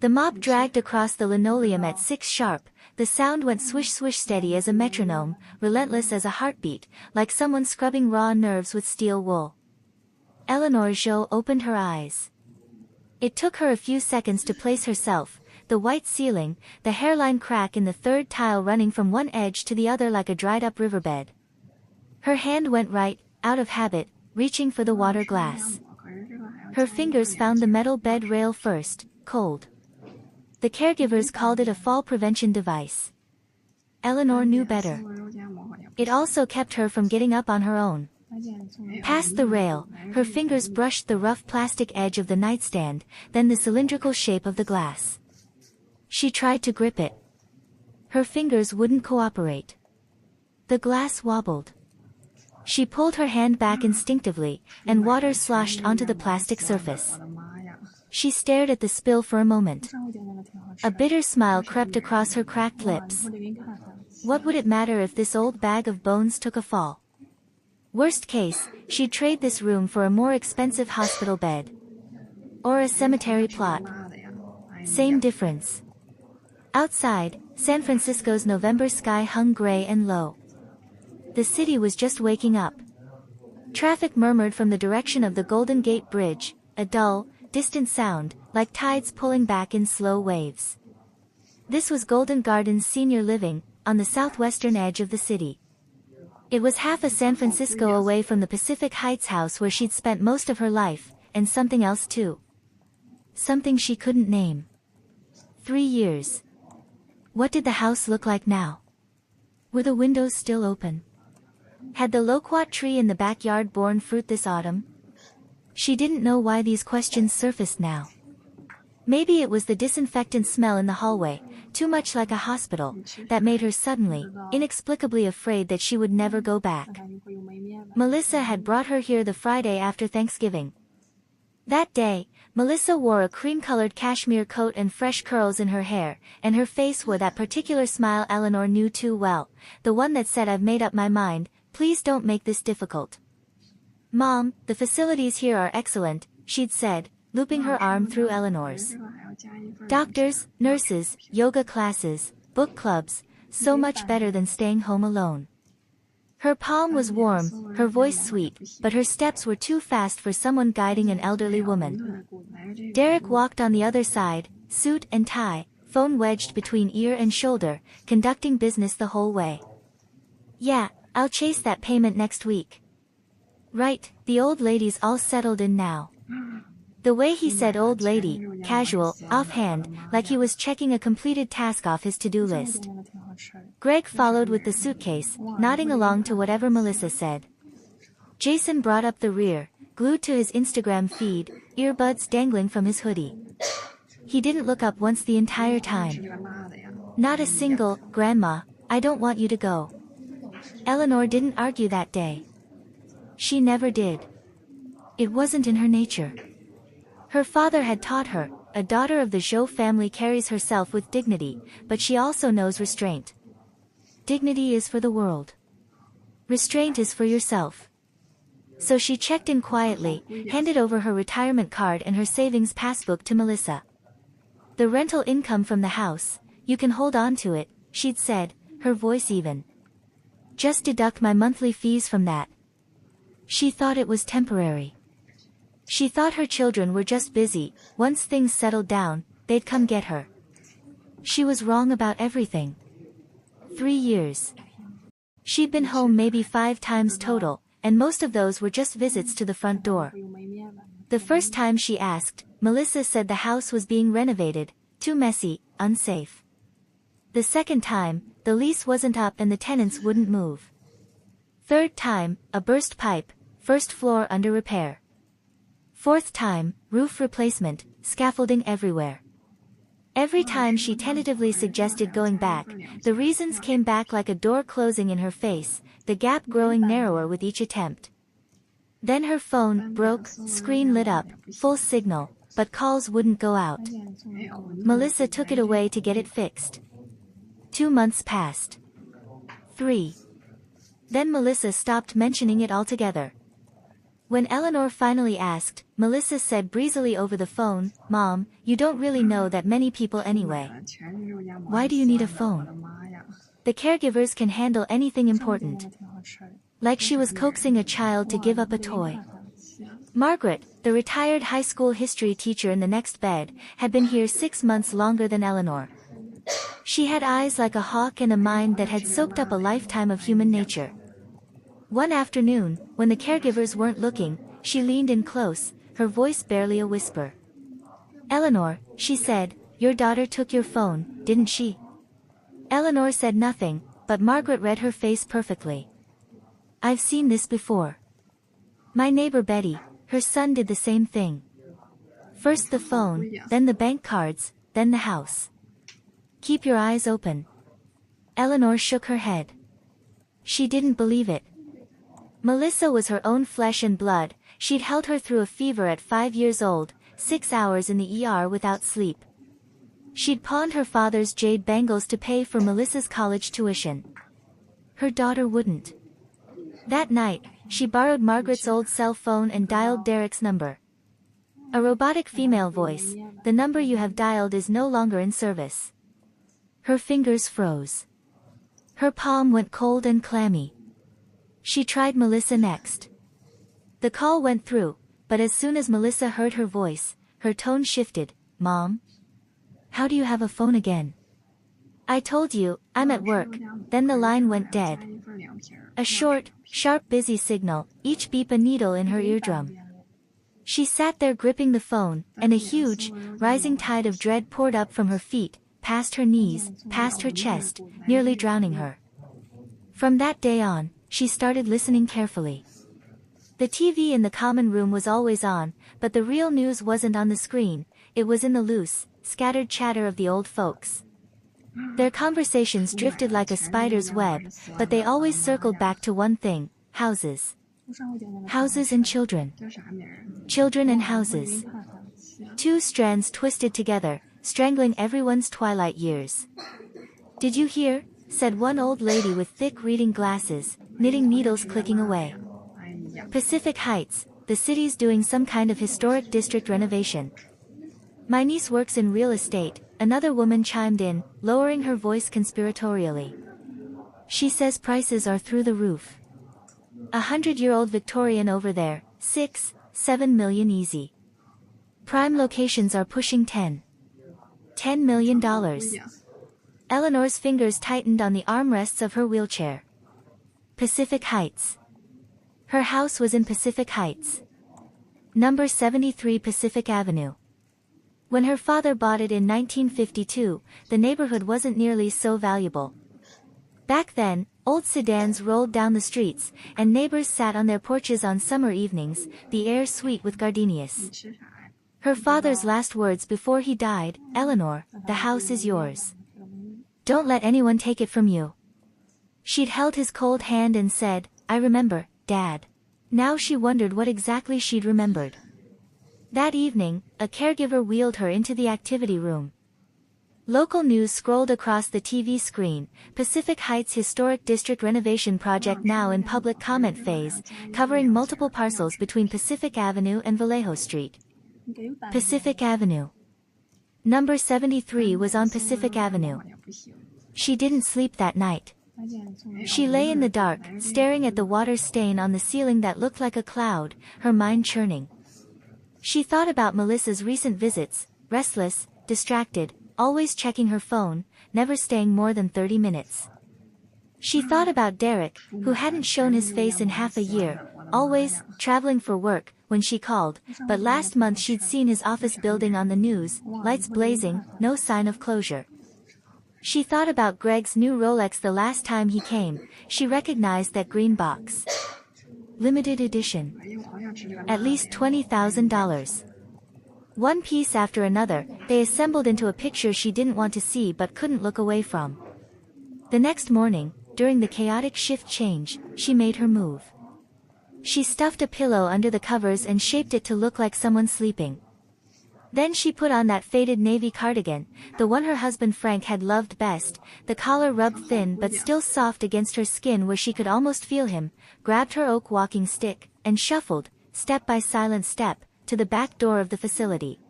The mop dragged across the linoleum at 6 sharp. The sound went swish swish, steady as a metronome, relentless as a heartbeat, like someone scrubbing raw nerves with steel wool. Eleanor Jo opened her eyes. It took her a few seconds to place herself, the white ceiling, the hairline crack in the third tile running from one edge to the other like a dried-up riverbed. Her hand went right, out of habit, reaching for the water glass. Her fingers found the metal bed rail first, cold. The caregivers called it a fall prevention device. Eleanor knew better. It also kept her from getting up on her own. Past the rail, her fingers brushed the rough plastic edge of the nightstand, then the cylindrical shape of the glass. She tried to grip it. Her fingers wouldn't cooperate. The glass wobbled. She pulled her hand back instinctively, and water sloshed onto the plastic surface. She stared at the spill for a moment. A bitter smile crept across her cracked lips. What would it matter if this old bag of bones took a fall? Worst case, she'd trade this room for a more expensive hospital bed. Or a cemetery plot. Same difference. Outside, San Francisco's November sky hung gray and low. The city was just waking up. Traffic murmured from the direction of the Golden Gate Bridge, a dull, distant sound, like tides pulling back in slow waves. This was Golden Gardens Senior Living, on the southwestern edge of the city. It was half a San Francisco away from the Pacific Heights house where she'd spent most of her life, and something else too. Something she couldn't name. 3 years. What did the house look like now? Were the windows still open? Had the loquat tree in the backyard borne fruit this autumn? She didn't know why these questions surfaced now. Maybe it was the disinfectant smell in the hallway, too much like a hospital, that made her suddenly, inexplicably afraid that she would never go back. Melissa had brought her here the Friday after Thanksgiving. That day, Melissa wore a cream-colored cashmere coat and fresh curls in her hair, and her face wore that particular smile Eleanor knew too well, the one that said, "I've made up my mind, please don't make this difficult." "Mom, the facilities here are excellent," she'd said, looping her arm through Eleanor's. "Doctors, nurses, yoga classes, book clubs, so much better than staying home alone." Her palm was warm, her voice sweet, but her steps were too fast for someone guiding an elderly woman. Derek walked on the other side, suit and tie, phone wedged between ear and shoulder, conducting business the whole way. "Yeah, I'll chase that payment next week." "Right," the old lady's all settled in now. The way he said old lady, casual, offhand, like he was checking a completed task off his to-do list. Greg followed with the suitcase, nodding along to whatever Melissa said. Jason brought up the rear, glued to his Instagram feed, earbuds dangling from his hoodie. He didn't look up once the entire time. Not a single, "Grandma, I don't want you to go." Eleanor didn't argue that day. She never did. It wasn't in her nature. Her father had taught her, a daughter of the Jo family carries herself with dignity, but she also knows restraint. Dignity is for the world. Restraint is for yourself. So she checked in quietly, handed over her retirement card and her savings passbook to Melissa. "The rental income from the house, you can hold on to it," she'd said, her voice even. "Just deduct my monthly fees from that." She thought it was temporary. She thought her children were just busy, once things settled down, they'd come get her. She was wrong about everything. 3 years. She'd been home maybe 5 times total, and most of those were just visits to the front door. The first time she asked, Melissa said the house was being renovated, too messy, unsafe. The second time, the lease wasn't up and the tenants wouldn't move. Third time, a burst pipe, first floor under repair. Fourth time, roof replacement, scaffolding everywhere. Every time she tentatively suggested going back, the reasons came back like a door closing in her face, the gap growing narrower with each attempt. Then her phone broke, screen lit up, full signal, but calls wouldn't go out. Melissa took it away to get it fixed. 2 months passed. 3. Then Melissa stopped mentioning it altogether. When Eleanor finally asked, Melissa said breezily over the phone, "Mom, you don't really know that many people anyway. Why do you need a phone? The caregivers can handle anything important." Like she was coaxing a child to give up a toy. Margaret, the retired high school history teacher in the next bed, had been here 6 months longer than Eleanor. She had eyes like a hawk and a mind that had soaked up a lifetime of human nature. One afternoon, when the caregivers weren't looking, she leaned in close, her voice barely a whisper. "Eleanor," she said, "your daughter took your phone, didn't she?" Eleanor said nothing, but Margaret read her face perfectly. "I've seen this before. My neighbor Betty, her son did the same thing. First the phone, then the bank cards, then the house. Keep your eyes open." Eleanor shook her head. She didn't believe it. Melissa was her own flesh and blood. She'd held her through a fever at 5 years old, 6 hours in the ER without sleep. She'd pawned her father's jade bangles to pay for Melissa's college tuition. Her daughter wouldn't. That night, she borrowed Margaret's old cell phone and dialed Derek's number. A robotic female voice, "The number you have dialed is no longer in service." Her fingers froze. Her palm went cold and clammy. She tried Melissa next. The call went through, but as soon as Melissa heard her voice, her tone shifted. "Mom? How do you have a phone again?" "I told you, I'm at work." Then the line went dead. A short, sharp busy signal, each beep a needle in her eardrum. She sat there gripping the phone, and a huge, rising tide of dread poured up from her feet, past her knees, past her chest, nearly drowning her. From that day on, she started listening carefully. The TV in the common room was always on, but the real news wasn't on the screen, it was in the loose, scattered chatter of the old folks. Their conversations drifted like a spider's web, but they always circled back to one thing: houses. Houses and children. Children and houses. Two strands twisted together, strangling everyone's twilight years. "Did you hear?" said one old lady with thick reading glasses, knitting needles clicking away. "Pacific Heights, the city's doing some kind of historic district renovation. My niece works in real estate," another woman chimed in, lowering her voice conspiratorially. "She says prices are through the roof. 100-year-old Victorian over there, 6-7 million easy. Prime locations are pushing $10 million. Eleanor's fingers tightened on the armrests of her wheelchair. Pacific Heights. Her house was in Pacific Heights. Number 73 Pacific Avenue. When her father bought it in 1952, the neighborhood wasn't nearly so valuable. Back then, old sedans rolled down the streets, and neighbors sat on their porches on summer evenings, the air sweet with gardenias. Her father's last words before he died: "Eleanor, the house is yours. Don't let anyone take it from you." She'd held his cold hand and said, "I remember, Dad." Now she wondered what exactly she'd remembered. That evening, a caregiver wheeled her into the activity room. Local news scrolled across the TV screen: Pacific Heights Historic District Renovation Project now in public comment phase, covering multiple parcels between Pacific Avenue and Vallejo Street. Pacific Avenue. Number 73 was on Pacific Avenue. She didn't sleep that night. She lay in the dark, staring at the water stain on the ceiling that looked like a cloud, her mind churning. She thought about Melissa's recent visits, restless, distracted, always checking her phone, never staying more than 30 minutes. She thought about Derek, who hadn't shown his face in half a year, always traveling for work when she called, but last month she'd seen his office building on the news, lights blazing, no sign of closure. She thought about Greg's new Rolex the last time he came. She recognized that green box. Limited edition. At least $20,000. One piece after another, they assembled into a picture she didn't want to see but couldn't look away from. The next morning, during the chaotic shift change, she made her move. She stuffed a pillow under the covers and shaped it to look like someone sleeping. Then she put on that faded navy cardigan, the one her husband Frank had loved best, the collar rubbed thin but still soft against her skin where she could almost feel him, grabbed her oak walking stick, and shuffled, step by silent step, to the back door of the facility.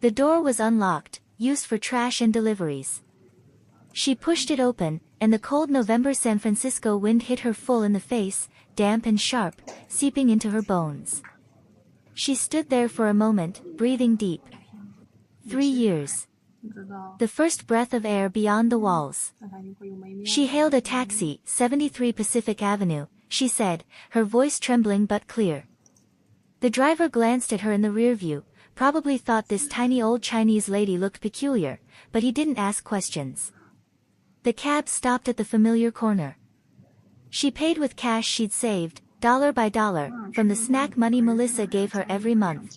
The door was unlocked, used for trash and deliveries. She pushed it open, and the cold November San Francisco wind hit her full in the face, damp and sharp, seeping into her bones. She stood there for a moment, breathing deep. 3 years. The first breath of air beyond the walls. She hailed a taxi, 73 Pacific Avenue, she said, her voice trembling but clear. The driver glanced at her in the rear view, probably thought this tiny old Chinese lady looked peculiar, but he didn't ask questions. The cab stopped at the familiar corner. She paid with cash she'd saved, dollar by dollar, from the snack money Melissa gave her every month.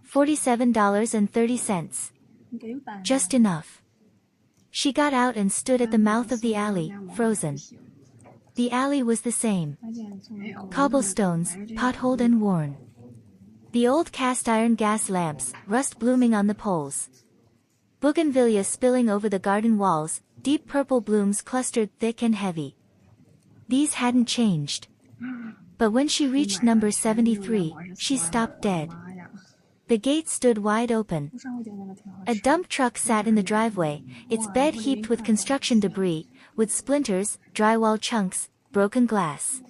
$47.30. Just enough. She got out and stood at the mouth of the alley, frozen. The alley was the same. Cobblestones, potholed and worn. The old cast-iron gas lamps, rust blooming on the poles. Bougainvillea spilling over the garden walls, deep purple blooms clustered thick and heavy. These hadn't changed. But when she reached number 73, she stopped dead. The gate stood wide open. A dump truck sat in the driveway, its bed heaped with construction debris, with splinters, drywall chunks, broken glass.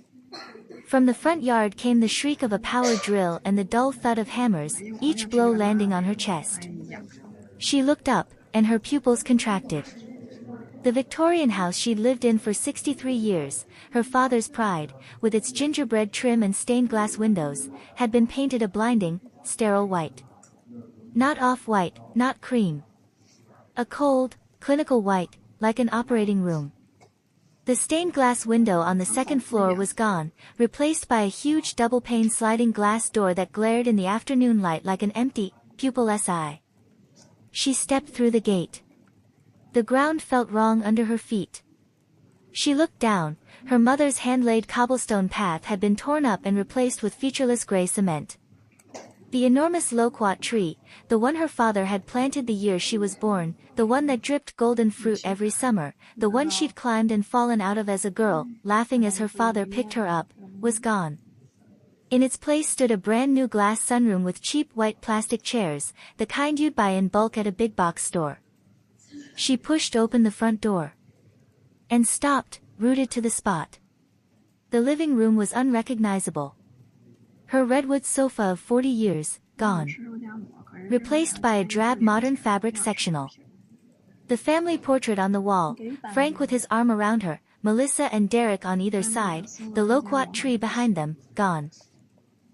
From the front yard came the shriek of a power drill and the dull thud of hammers, each blow landing on her chest. She looked up, and her pupils contracted. The Victorian house she'd lived in for 63 years, her father's pride, with its gingerbread trim and stained glass windows, had been painted a blinding, sterile white. Not off-white, not cream. A cold, clinical white, like an operating room. The stained glass window on the second floor was gone, replaced by a huge double-pane sliding glass door that glared in the afternoon light like an empty, pupilless eye. She stepped through the gate. The ground felt wrong under her feet. She looked down. Her mother's hand-laid cobblestone path had been torn up and replaced with featureless gray cement. The enormous loquat tree, the one her father had planted the year she was born, the one that dripped golden fruit every summer, the one she'd climbed and fallen out of as a girl, laughing as her father picked her up, was gone. In its place stood a brand-new glass sunroom with cheap white plastic chairs, the kind you'd buy in bulk at a big-box store. She pushed open the front door. And stopped, rooted to the spot. The living room was unrecognizable. Her redwood sofa of 40 years, gone. Replaced by a drab modern fabric sectional. The family portrait on the wall, Frank with his arm around her, Melissa and Derek on either side, the loquat tree behind them, gone.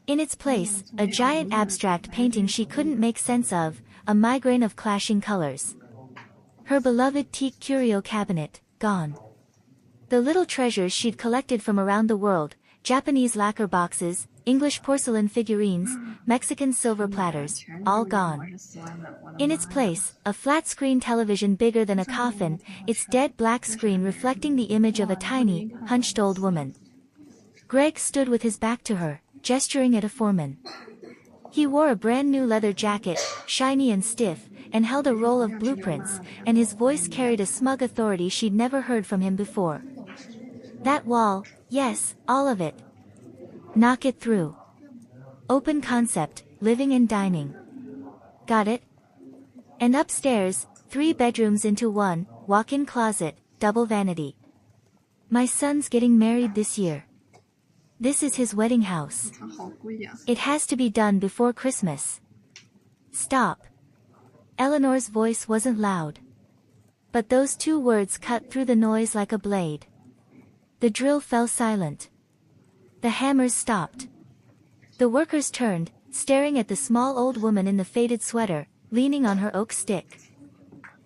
In its place, a giant abstract painting she couldn't make sense of, a migraine of clashing colors. Her beloved teak curio cabinet, gone. The little treasures she'd collected from around the world, Japanese lacquer boxes, English porcelain figurines, Mexican silver platters, all gone. In its place, a flat-screen television bigger than a coffin, its dead black screen reflecting the image of a tiny, hunched old woman. Greg stood with his back to her, gesturing at a foreman. He wore a brand-new leather jacket, shiny and stiff, and held a roll of blueprints, and his voice carried a smug authority she'd never heard from him before. That wall, yes, all of it. Knock it through. Open concept, living and dining. Got it? And upstairs, 3 bedrooms into one, walk-in closet, double vanity. My son's getting married this year. This is his wedding house. It has to be done before Christmas. Stop. Eleanor's voice wasn't loud. But those 2 words cut through the noise like a blade. The drill fell silent. The hammers stopped. The workers turned, staring at the small old woman in the faded sweater, leaning on her oak stick.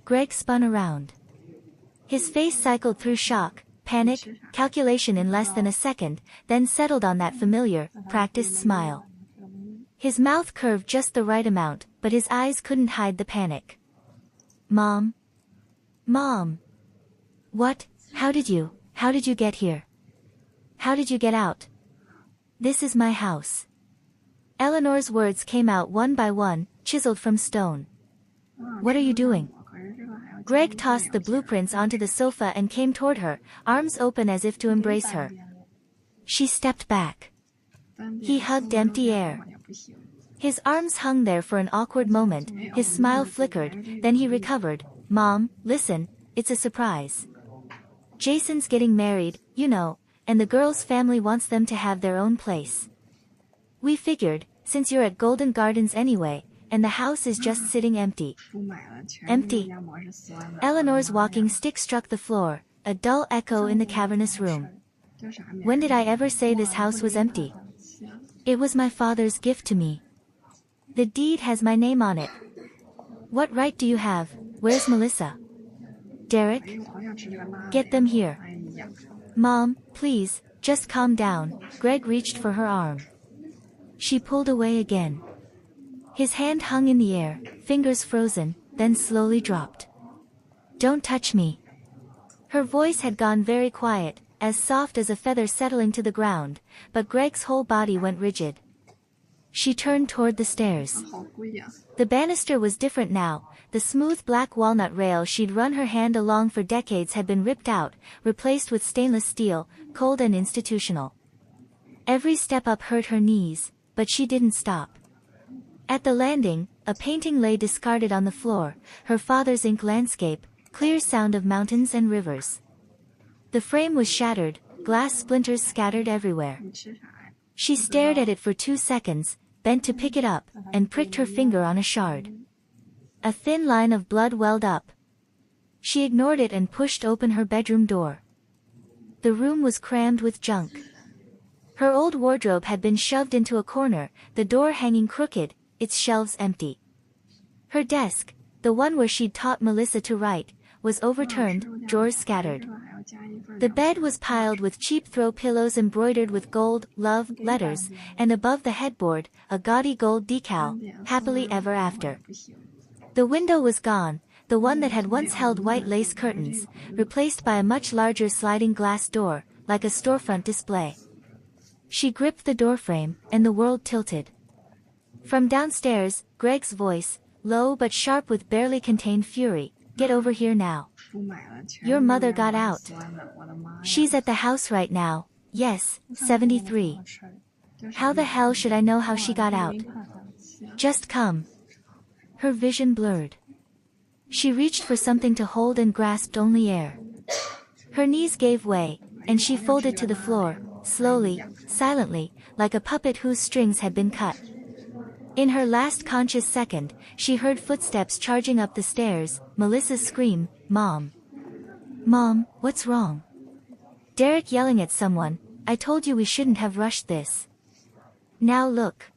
Greg spun around. His face cycled through shock, panic, calculation in less than a second, then settled on that familiar, practiced smile. His mouth curved just the right amount, but his eyes couldn't hide the panic. Mom? Mom? What? How did you get here? How did you get out? This is my house. Eleanor's words came out one by one, chiseled from stone. What are you doing? Greg tossed the blueprints onto the sofa and came toward her, arms open as if to embrace her. She stepped back. He hugged empty air. His arms hung there for an awkward moment, his smile flickered, then he recovered. Mom, listen, it's a surprise. Jason's getting married, you know, and the girl's family wants them to have their own place. We figured, since you're at Golden Gardens anyway, and the house is just sitting empty. Empty. Eleanor's walking stick struck the floor, a dull echo in the cavernous room. When did I ever say this house was empty? It was my father's gift to me. The deed has my name on it. What right do you have? Where's Melissa? Derek? Get them here. Mom, please, just calm down. Greg reached for her arm. She pulled away again. His hand hung in the air, fingers frozen, then slowly dropped. Don't touch me. Her voice had gone very quiet, as soft as a feather settling to the ground, but Greg's whole body went rigid. She turned toward the stairs. The banister was different now. The smooth black walnut rail she'd run her hand along for decades had been ripped out, replaced with stainless steel, cold and institutional. Every step up hurt her knees, but she didn't stop. At the landing, a painting lay discarded on the floor, her father's ink landscape, clear sound of mountains and rivers. The frame was shattered, glass splinters scattered everywhere. She stared at it for 2 seconds, bent to pick it up, and pricked her finger on a shard. A thin line of blood welled up. She ignored it and pushed open her bedroom door. The room was crammed with junk. Her old wardrobe had been shoved into a corner, the door hanging crooked, its shelves empty. Her desk, the one where she'd taught Melissa to write, was overturned, drawers scattered. The bed was piled with cheap throw pillows embroidered with gold, love, letters, and above the headboard, a gaudy gold decal, happily ever after. The window was gone, the one that had once held white lace curtains, replaced by a much larger sliding glass door, like a storefront display. She gripped the doorframe, and the world tilted. From downstairs, Greg's voice, low but sharp with barely contained fury, "Get over here now. Your mother got out. She's at the house right now, yes, 73. How the hell should I know how she got out? Just come." Her vision blurred. She reached for something to hold and grasped only air. Her knees gave way, and she folded to the floor, slowly, silently, like a puppet whose strings had been cut. In her last conscious second, she heard footsteps charging up the stairs, Melissa's scream, "Mom! Mom, what's wrong?" Derek yelling at someone, "I told you we shouldn't have rushed this. Now look."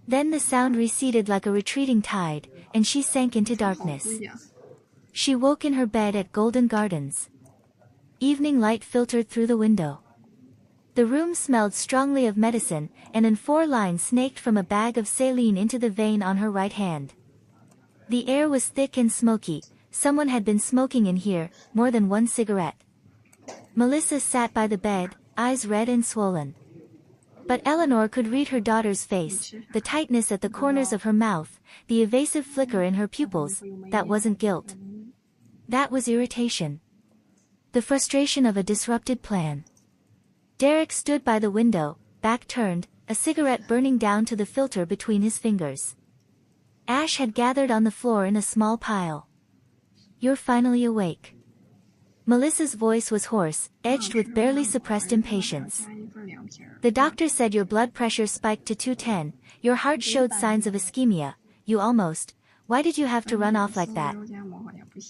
Then the sound receded like a retreating tide, and she sank into darkness. She woke in her bed at Golden Gardens. Evening light filtered through the window. The room smelled strongly of medicine, and an 4 lines snaked from a bag of saline into the vein on her right hand. The air was thick and smoky. Someone had been smoking in here, more than one cigarette. Melissa sat by the bed, eyes red and swollen. But Eleanor could read her daughter's face, the tightness at the corners of her mouth, the evasive flicker in her pupils. That wasn't guilt. That was irritation. The frustration of a disrupted plan. Derek stood by the window, back turned, a cigarette burning down to the filter between his fingers. Ash had gathered on the floor in a small pile. "You're finally awake." Melissa's voice was hoarse, edged with barely suppressed impatience. "The doctor said your blood pressure spiked to 210, your heart showed signs of ischemia, you almost... Why did you have to run off like that?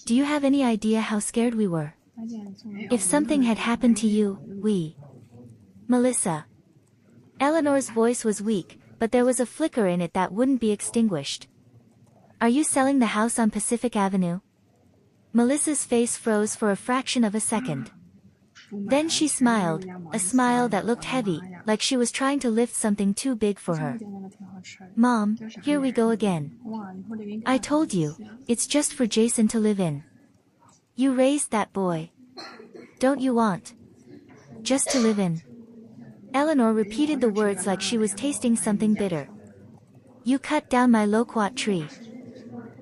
Do you have any idea how scared we were? If something had happened to you, we..." "Melissa." Eleanor's voice was weak, but there was a flicker in it that wouldn't be extinguished. "Are you selling the house on Pacific Avenue?" Melissa's face froze for a fraction of a second. Then she smiled, a smile that looked heavy, like she was trying to lift something too big for her. "Mom, here we go again. I told you, it's just for Jason to live in. You raised that boy. Don't you want just to live in?" Eleanor repeated the words like she was tasting something bitter. "You cut down my loquat tree.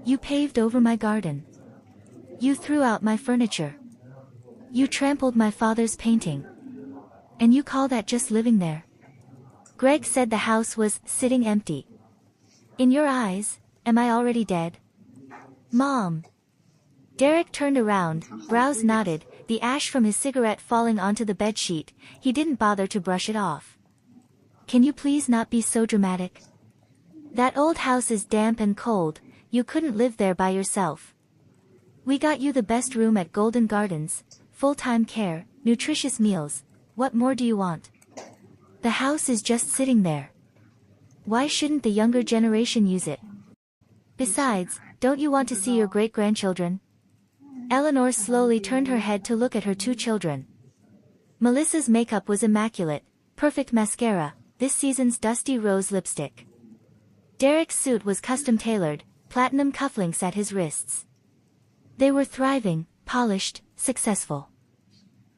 You paved over my garden. You threw out my furniture. You trampled my father's painting. And you call that just living there? Greg said the house was sitting empty. In your eyes, am I already dead? Mom. Derek turned around, brows knotted, the ash from his cigarette falling onto the bedsheet. He didn't bother to brush it off. Can you please not be so dramatic? That old house is damp and cold, you couldn't live there by yourself. We got you the best room at Golden Gardens, full-time care, nutritious meals, what more do you want? The house is just sitting there. Why shouldn't the younger generation use it? Besides, don't you want to see your great-grandchildren? Eleanor slowly turned her head to look at her two children. Melissa's makeup was immaculate, perfect mascara, this season's dusty rose lipstick. Derek's suit was custom-tailored, platinum cufflinks at his wrists. They were thriving, polished, successful.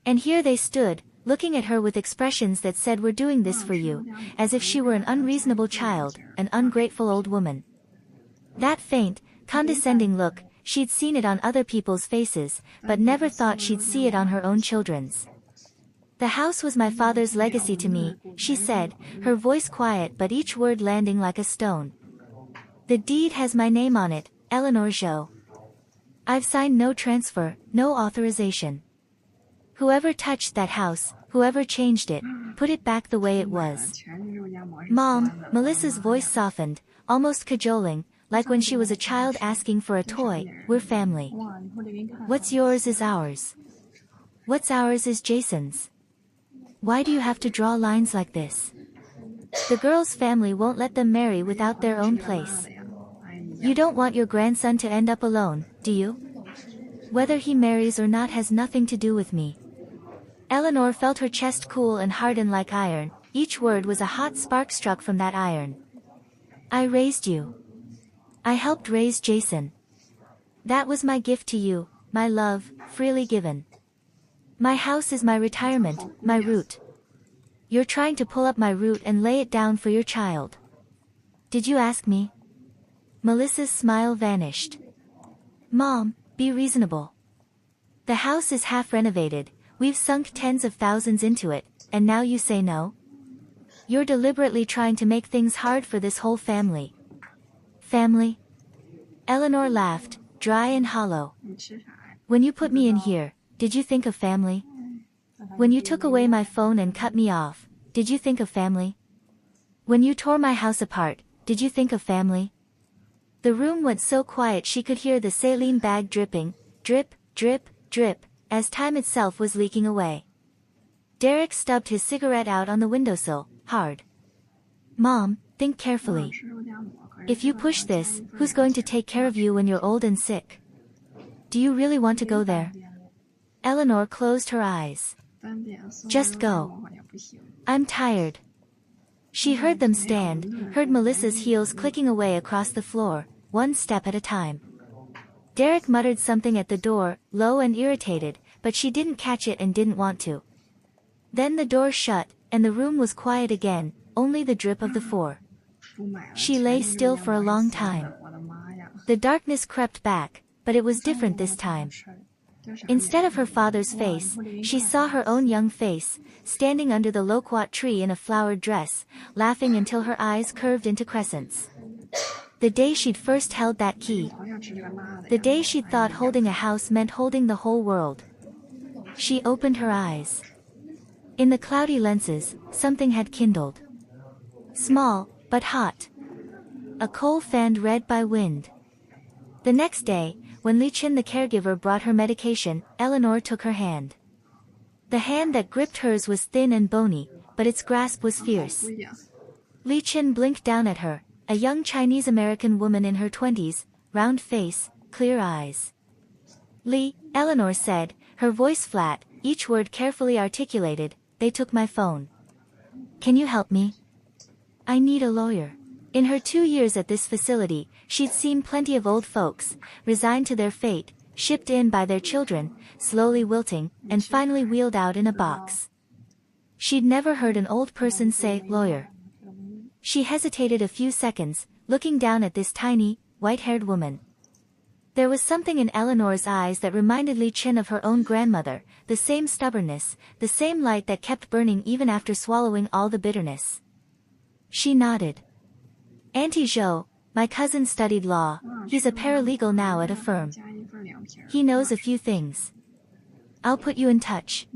And here they stood, looking at her with expressions that said we're doing this for you, as if she were an unreasonable child, an ungrateful old woman. That faint, condescending look, she'd seen it on other people's faces, but never thought she'd see it on her own children's. The house was my father's legacy to me, she said, her voice quiet but each word landing like a stone. The deed has my name on it, Eleanor Jo. I've signed no transfer, no authorization. Whoever touched that house, whoever changed it, put it back the way it was. Mom, Melissa's voice softened, almost cajoling, like when she was a child asking for a toy, we're family. What's yours is ours. What's ours is Jason's. Why do you have to draw lines like this? The girl's family won't let them marry without their own place. You don't want your grandson to end up alone, do you? Whether he marries or not has nothing to do with me. Eleanor felt her chest cool and harden like iron, each word was a hot spark struck from that iron. I raised you. I helped raise Jason. That was my gift to you, my love, freely given. My house is my retirement, my root. You're trying to pull up my root and lay it down for your child. Did you ask me? Melissa's smile vanished. Mom, be reasonable. The house is half renovated, we've sunk tens of thousands into it, and now you say no? You're deliberately trying to make things hard for this whole family. Family? Eleanor laughed, dry and hollow. When you put me in here, did you think of family? When you took away my phone and cut me off, did you think of family? When you tore my house apart, did you think of family? The room went so quiet she could hear the saline bag dripping, drip, drip, drip, as time itself was leaking away. Derek stubbed his cigarette out on the windowsill, hard. Mom, think carefully. If you push this, who's going to take care of you when you're old and sick? Do you really want to go there? Eleanor closed her eyes. Just go. I'm tired. She heard them stand, heard Melissa's heels clicking away across the floor, one step at a time. Derek muttered something at the door, low and irritated, but she didn't catch it and didn't want to. Then the door shut, and the room was quiet again, only the drip of the four. She lay still for a long time. The darkness crept back, but it was different this time. Instead of her father's face, she saw her own young face, standing under the loquat tree in a flowered dress, laughing until her eyes curved into crescents. The day she'd first held that key. The day she'd thought holding a house meant holding the whole world. She opened her eyes. In the cloudy lenses, something had kindled. Small, but hot. A coal fanned red by wind. The next day, when Li Chin the caregiver brought her medication, Eleanor took her hand. The hand that gripped hers was thin and bony, but its grasp was fierce. Li Chin blinked down at her, a young Chinese-American woman in her 20s, round face, clear eyes. Li, Eleanor said, her voice flat, each word carefully articulated, they took my phone. Can you help me? I need a lawyer. In her 2 years at this facility, she'd seen plenty of old folks, resigned to their fate, shipped in by their children, slowly wilting, and finally wheeled out in a box. She'd never heard an old person say, lawyer. She hesitated a few seconds, looking down at this tiny, white-haired woman. There was something in Eleanor's eyes that reminded Li Chin of her own grandmother, the same stubbornness, the same light that kept burning even after swallowing all the bitterness. She nodded. Auntie Zhou, my cousin studied law, he's a paralegal now at a firm. He knows a few things. I'll put you in touch.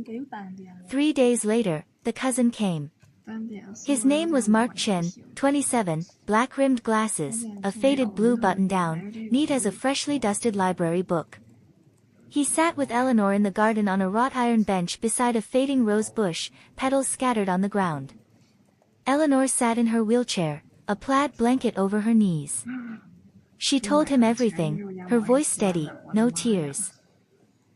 3 days later, the cousin came. His name was Mark Chen, 27, black-rimmed glasses, a faded blue button-down, neat as a freshly dusted library book. He sat with Eleanor in the garden on a wrought iron bench beside a fading rose bush, petals scattered on the ground. Eleanor sat in her wheelchair, a plaid blanket over her knees. She told him everything, her voice steady, no tears.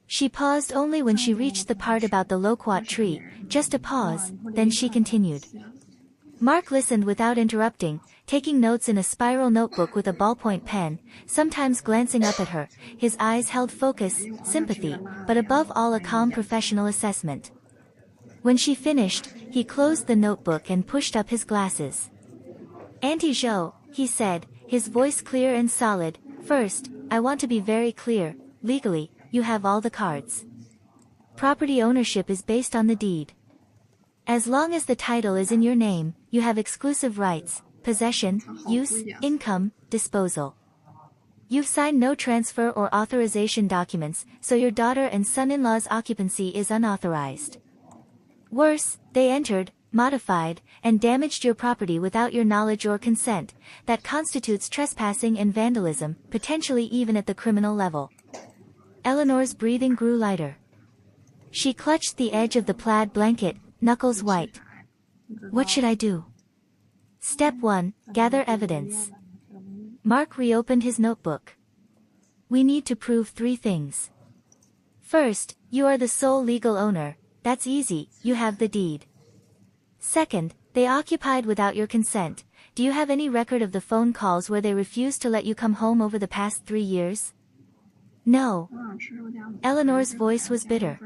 She paused only when she reached the part about the loquat tree, just a pause, then she continued. Mark listened without interrupting, taking notes in a spiral notebook with a ballpoint pen, sometimes glancing up at her, his eyes held focus, sympathy, but above all a calm professional assessment. When she finished, he closed the notebook and pushed up his glasses. Auntie Zhou, he said, his voice clear and solid, first, I want to be very clear, legally, you have all the cards. Property ownership is based on the deed. As long as the title is in your name, you have exclusive rights, possession, use, income, disposal. You've signed no transfer or authorization documents, so your daughter and son-in-law's occupancy is unauthorized. Worse, they entered, modified, and damaged your property without your knowledge or consent. That constitutes trespassing and vandalism, potentially even at the criminal level. Eleanor's breathing grew lighter. She clutched the edge of the plaid blanket, knuckles white. What should I do? Step 1, gather evidence. Mark reopened his notebook. We need to prove 3 things. First, you are the sole legal owner. That's easy, you have the deed. Second, they occupied without your consent. Do you have any record of the phone calls where they refused to let you come home over the past 3 years? No. Eleanor's voice was bitter.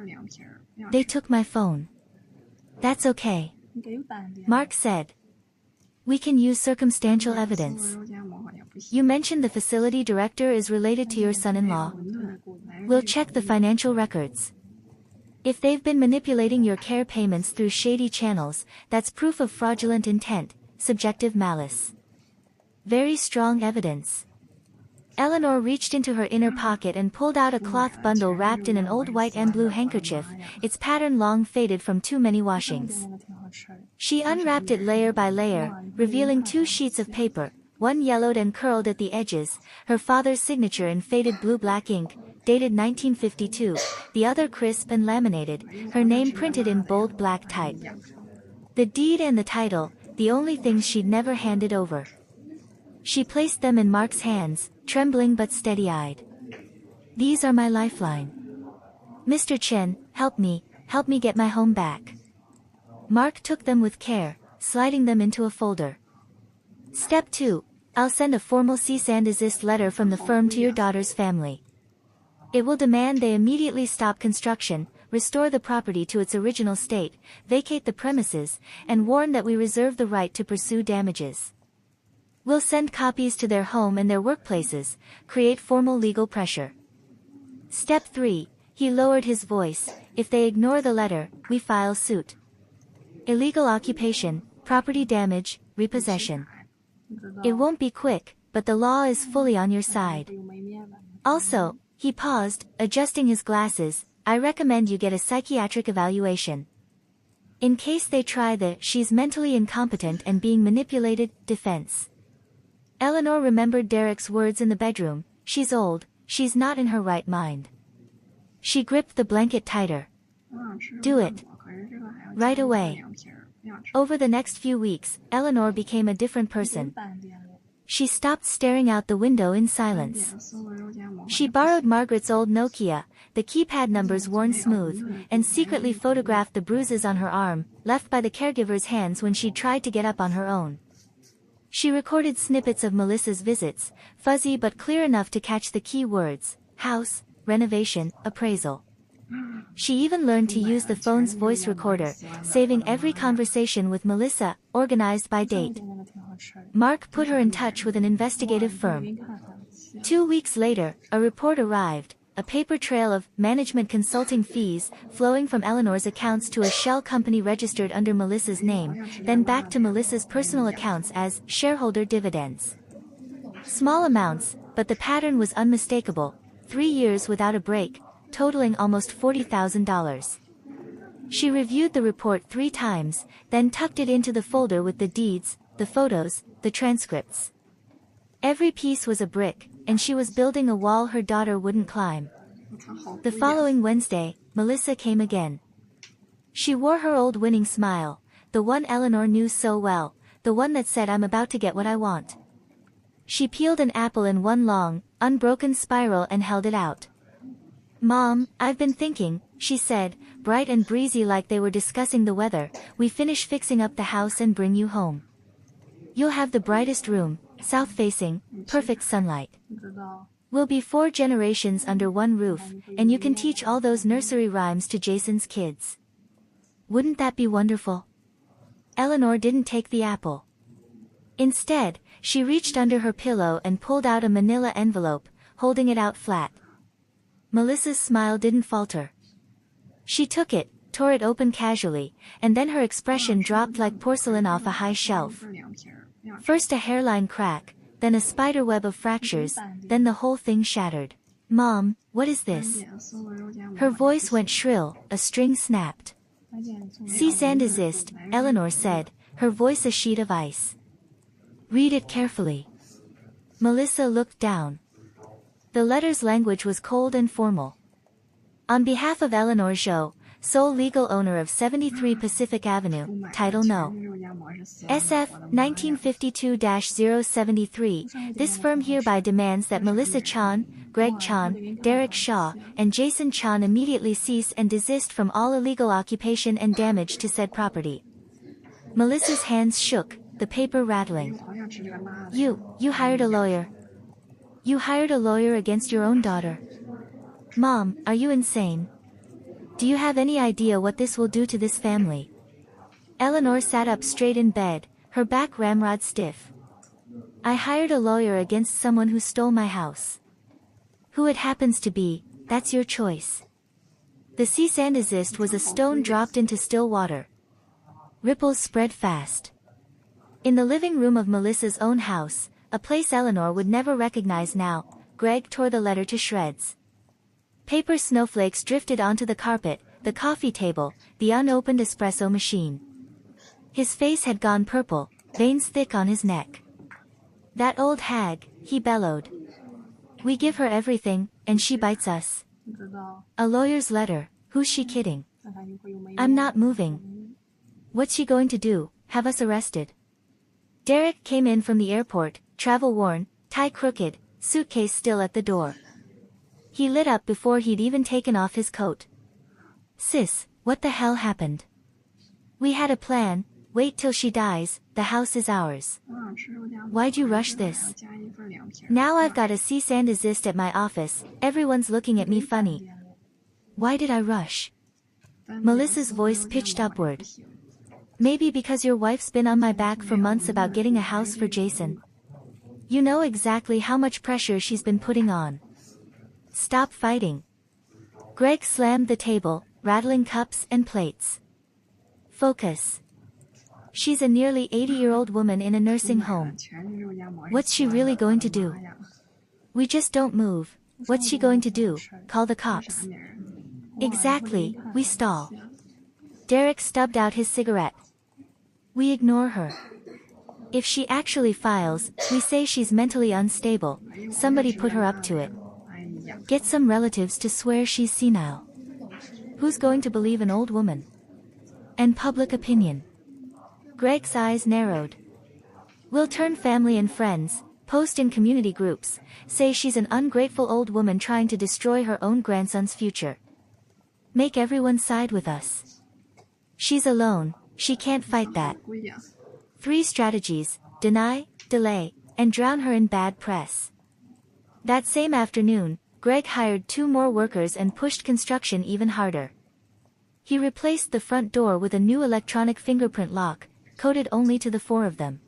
They took my phone. That's okay. Mark said. We can use circumstantial evidence. You mentioned the facility director is related to your son-in-law. We'll check the financial records. If they've been manipulating your care payments through shady channels, that's proof of fraudulent intent, subjective malice. Very strong evidence. Eleanor reached into her inner pocket and pulled out a cloth bundle wrapped in an old white and blue handkerchief, its pattern long faded from too many washings. She unwrapped it layer by layer, revealing 2 sheets of paper, one yellowed and curled at the edges, her father's signature in faded blue-black ink, dated 1952, the other crisp and laminated, her name printed in bold black type. The deed and the title, the only things she'd never handed over. She placed them in Mark's hands, trembling but steady-eyed. These are my lifeline. Mr. Chen, help me get my home back. Mark took them with care, sliding them into a folder. Step 2, I'll send a formal cease and desist letter from the firm to your daughter's family. It will demand they immediately stop construction, restore the property to its original state, vacate the premises, and warn that we reserve the right to pursue damages. We'll send copies to their home and their workplaces, create formal legal pressure. Step 3, he lowered his voice, if they ignore the letter, we file suit. Illegal occupation, property damage, repossession. It won't be quick, but the law is fully on your side. Also, he paused, adjusting his glasses, I recommend you get a psychiatric evaluation. In case they try the she's mentally incompetent and being manipulated defense. Eleanor remembered Derek's words in the bedroom, she's old, she's not in her right mind. She gripped the blanket tighter. Do it. Right away. Over the next few weeks, Eleanor became a different person. She stopped staring out the window in silence. She borrowed Margaret's old Nokia, the keypad numbers worn smooth, and secretly photographed the bruises on her arm, left by the caregiver's hands when she tried to get up on her own. She recorded snippets of Melissa's visits, fuzzy but clear enough to catch the key words, house, renovation, appraisal. She even learned to use the phone's voice recorder, saving every conversation with Melissa, organized by date. Mark put her in touch with an investigative firm. 2 weeks later, a report arrived, a paper trail of management consulting fees flowing from Eleanor's accounts to a shell company registered under Melissa's name, then back to Melissa's personal accounts as shareholder dividends. Small amounts, but the pattern was unmistakable. 3 years without a break, totaling almost $40,000. She reviewed the report 3 times, then tucked it into the folder with the deeds, the photos, the transcripts. Every piece was a brick, and she was building a wall her daughter wouldn't climb. The following Wednesday, Melissa came again. She wore her old winning smile, the one Eleanor knew so well, the one that said I'm about to get what I want. She peeled an apple in one long, unbroken spiral and held it out. Mom, I've been thinking, she said, bright and breezy like they were discussing the weather, we finish fixing up the house and bring you home. You'll have the brightest room, south-facing, perfect sunlight. We'll be 4 generations under one roof, and you can teach all those nursery rhymes to Jason's kids. Wouldn't that be wonderful? Eleanor didn't take the apple. Instead, she reached under her pillow and pulled out a manila envelope, holding it out flat. Melissa's smile didn't falter. She took it, tore it open casually, and then her expression dropped like porcelain off a high shelf. First a hairline crack, then a spiderweb of fractures, then the whole thing shattered. Mom, what is this? Her voice went shrill, a string snapped. Cease and desist, Eleanor said, her voice a sheet of ice. Read it carefully. Melissa looked down. The letter's language was cold and formal. On behalf of Eleanor Zhou, sole legal owner of 73 Pacific Avenue, Title No. SF 1952-073, this firm hereby demands that Melissa Chan, Greg Chan, Derek Shaw, and Jason Chan immediately cease and desist from all illegal occupation and damage to said property. Melissa's hands shook, the paper rattling. You hired a lawyer. You hired a lawyer against your own daughter. Mom, are you insane? Do you have any idea what this will do to this family? Eleanor sat up straight in bed, her back ramrod stiff. I hired a lawyer against someone who stole my house. Who it happens to be, that's your choice. The cease and desist was a stone dropped into still water. Ripples spread fast. In the living room of Melissa's own house, a place Eleanor would never recognize now, Greg tore the letter to shreds. Paper snowflakes drifted onto the carpet, the coffee table, the unopened espresso machine. His face had gone purple, veins thick on his neck. That old hag, he bellowed. We give her everything, and she bites us. A lawyer's letter, who's she kidding? I'm not moving. What's she going to do, have us arrested? Derek came in from the airport, travel-worn, tie crooked, suitcase still at the door. He lit up before he'd even taken off his coat. Sis, what the hell happened? We had a plan, wait till she dies, the house is ours. Why'd you rush this? Now I've got a cease and desist at my office, everyone's looking at me funny. Why did I rush? Melissa's voice pitched upward. Maybe because your wife's been on my back for months about getting a house for Jason. You know exactly how much pressure she's been putting on. Stop fighting. Greg slammed the table, rattling cups and plates. Focus. She's a nearly 80-year-old woman in a nursing home. What's she really going to do? We just don't move. What's she going to do? Call the cops? Exactly, we stall. Derek stubbed out his cigarette. We ignore her. If she actually files, we say she's mentally unstable, somebody put her up to it. Get some relatives to swear she's senile. Who's going to believe an old woman? And public opinion. Greg's eyes narrowed. We'll turn family and friends, post in community groups, say she's an ungrateful old woman trying to destroy her own grandson's future. Make everyone side with us. She's alone, she can't fight that. 3 strategies, deny, delay, and drown her in bad press. That same afternoon, Greg hired 2 more workers and pushed construction even harder. He replaced the front door with a new electronic fingerprint lock, coded only to the 4 of them.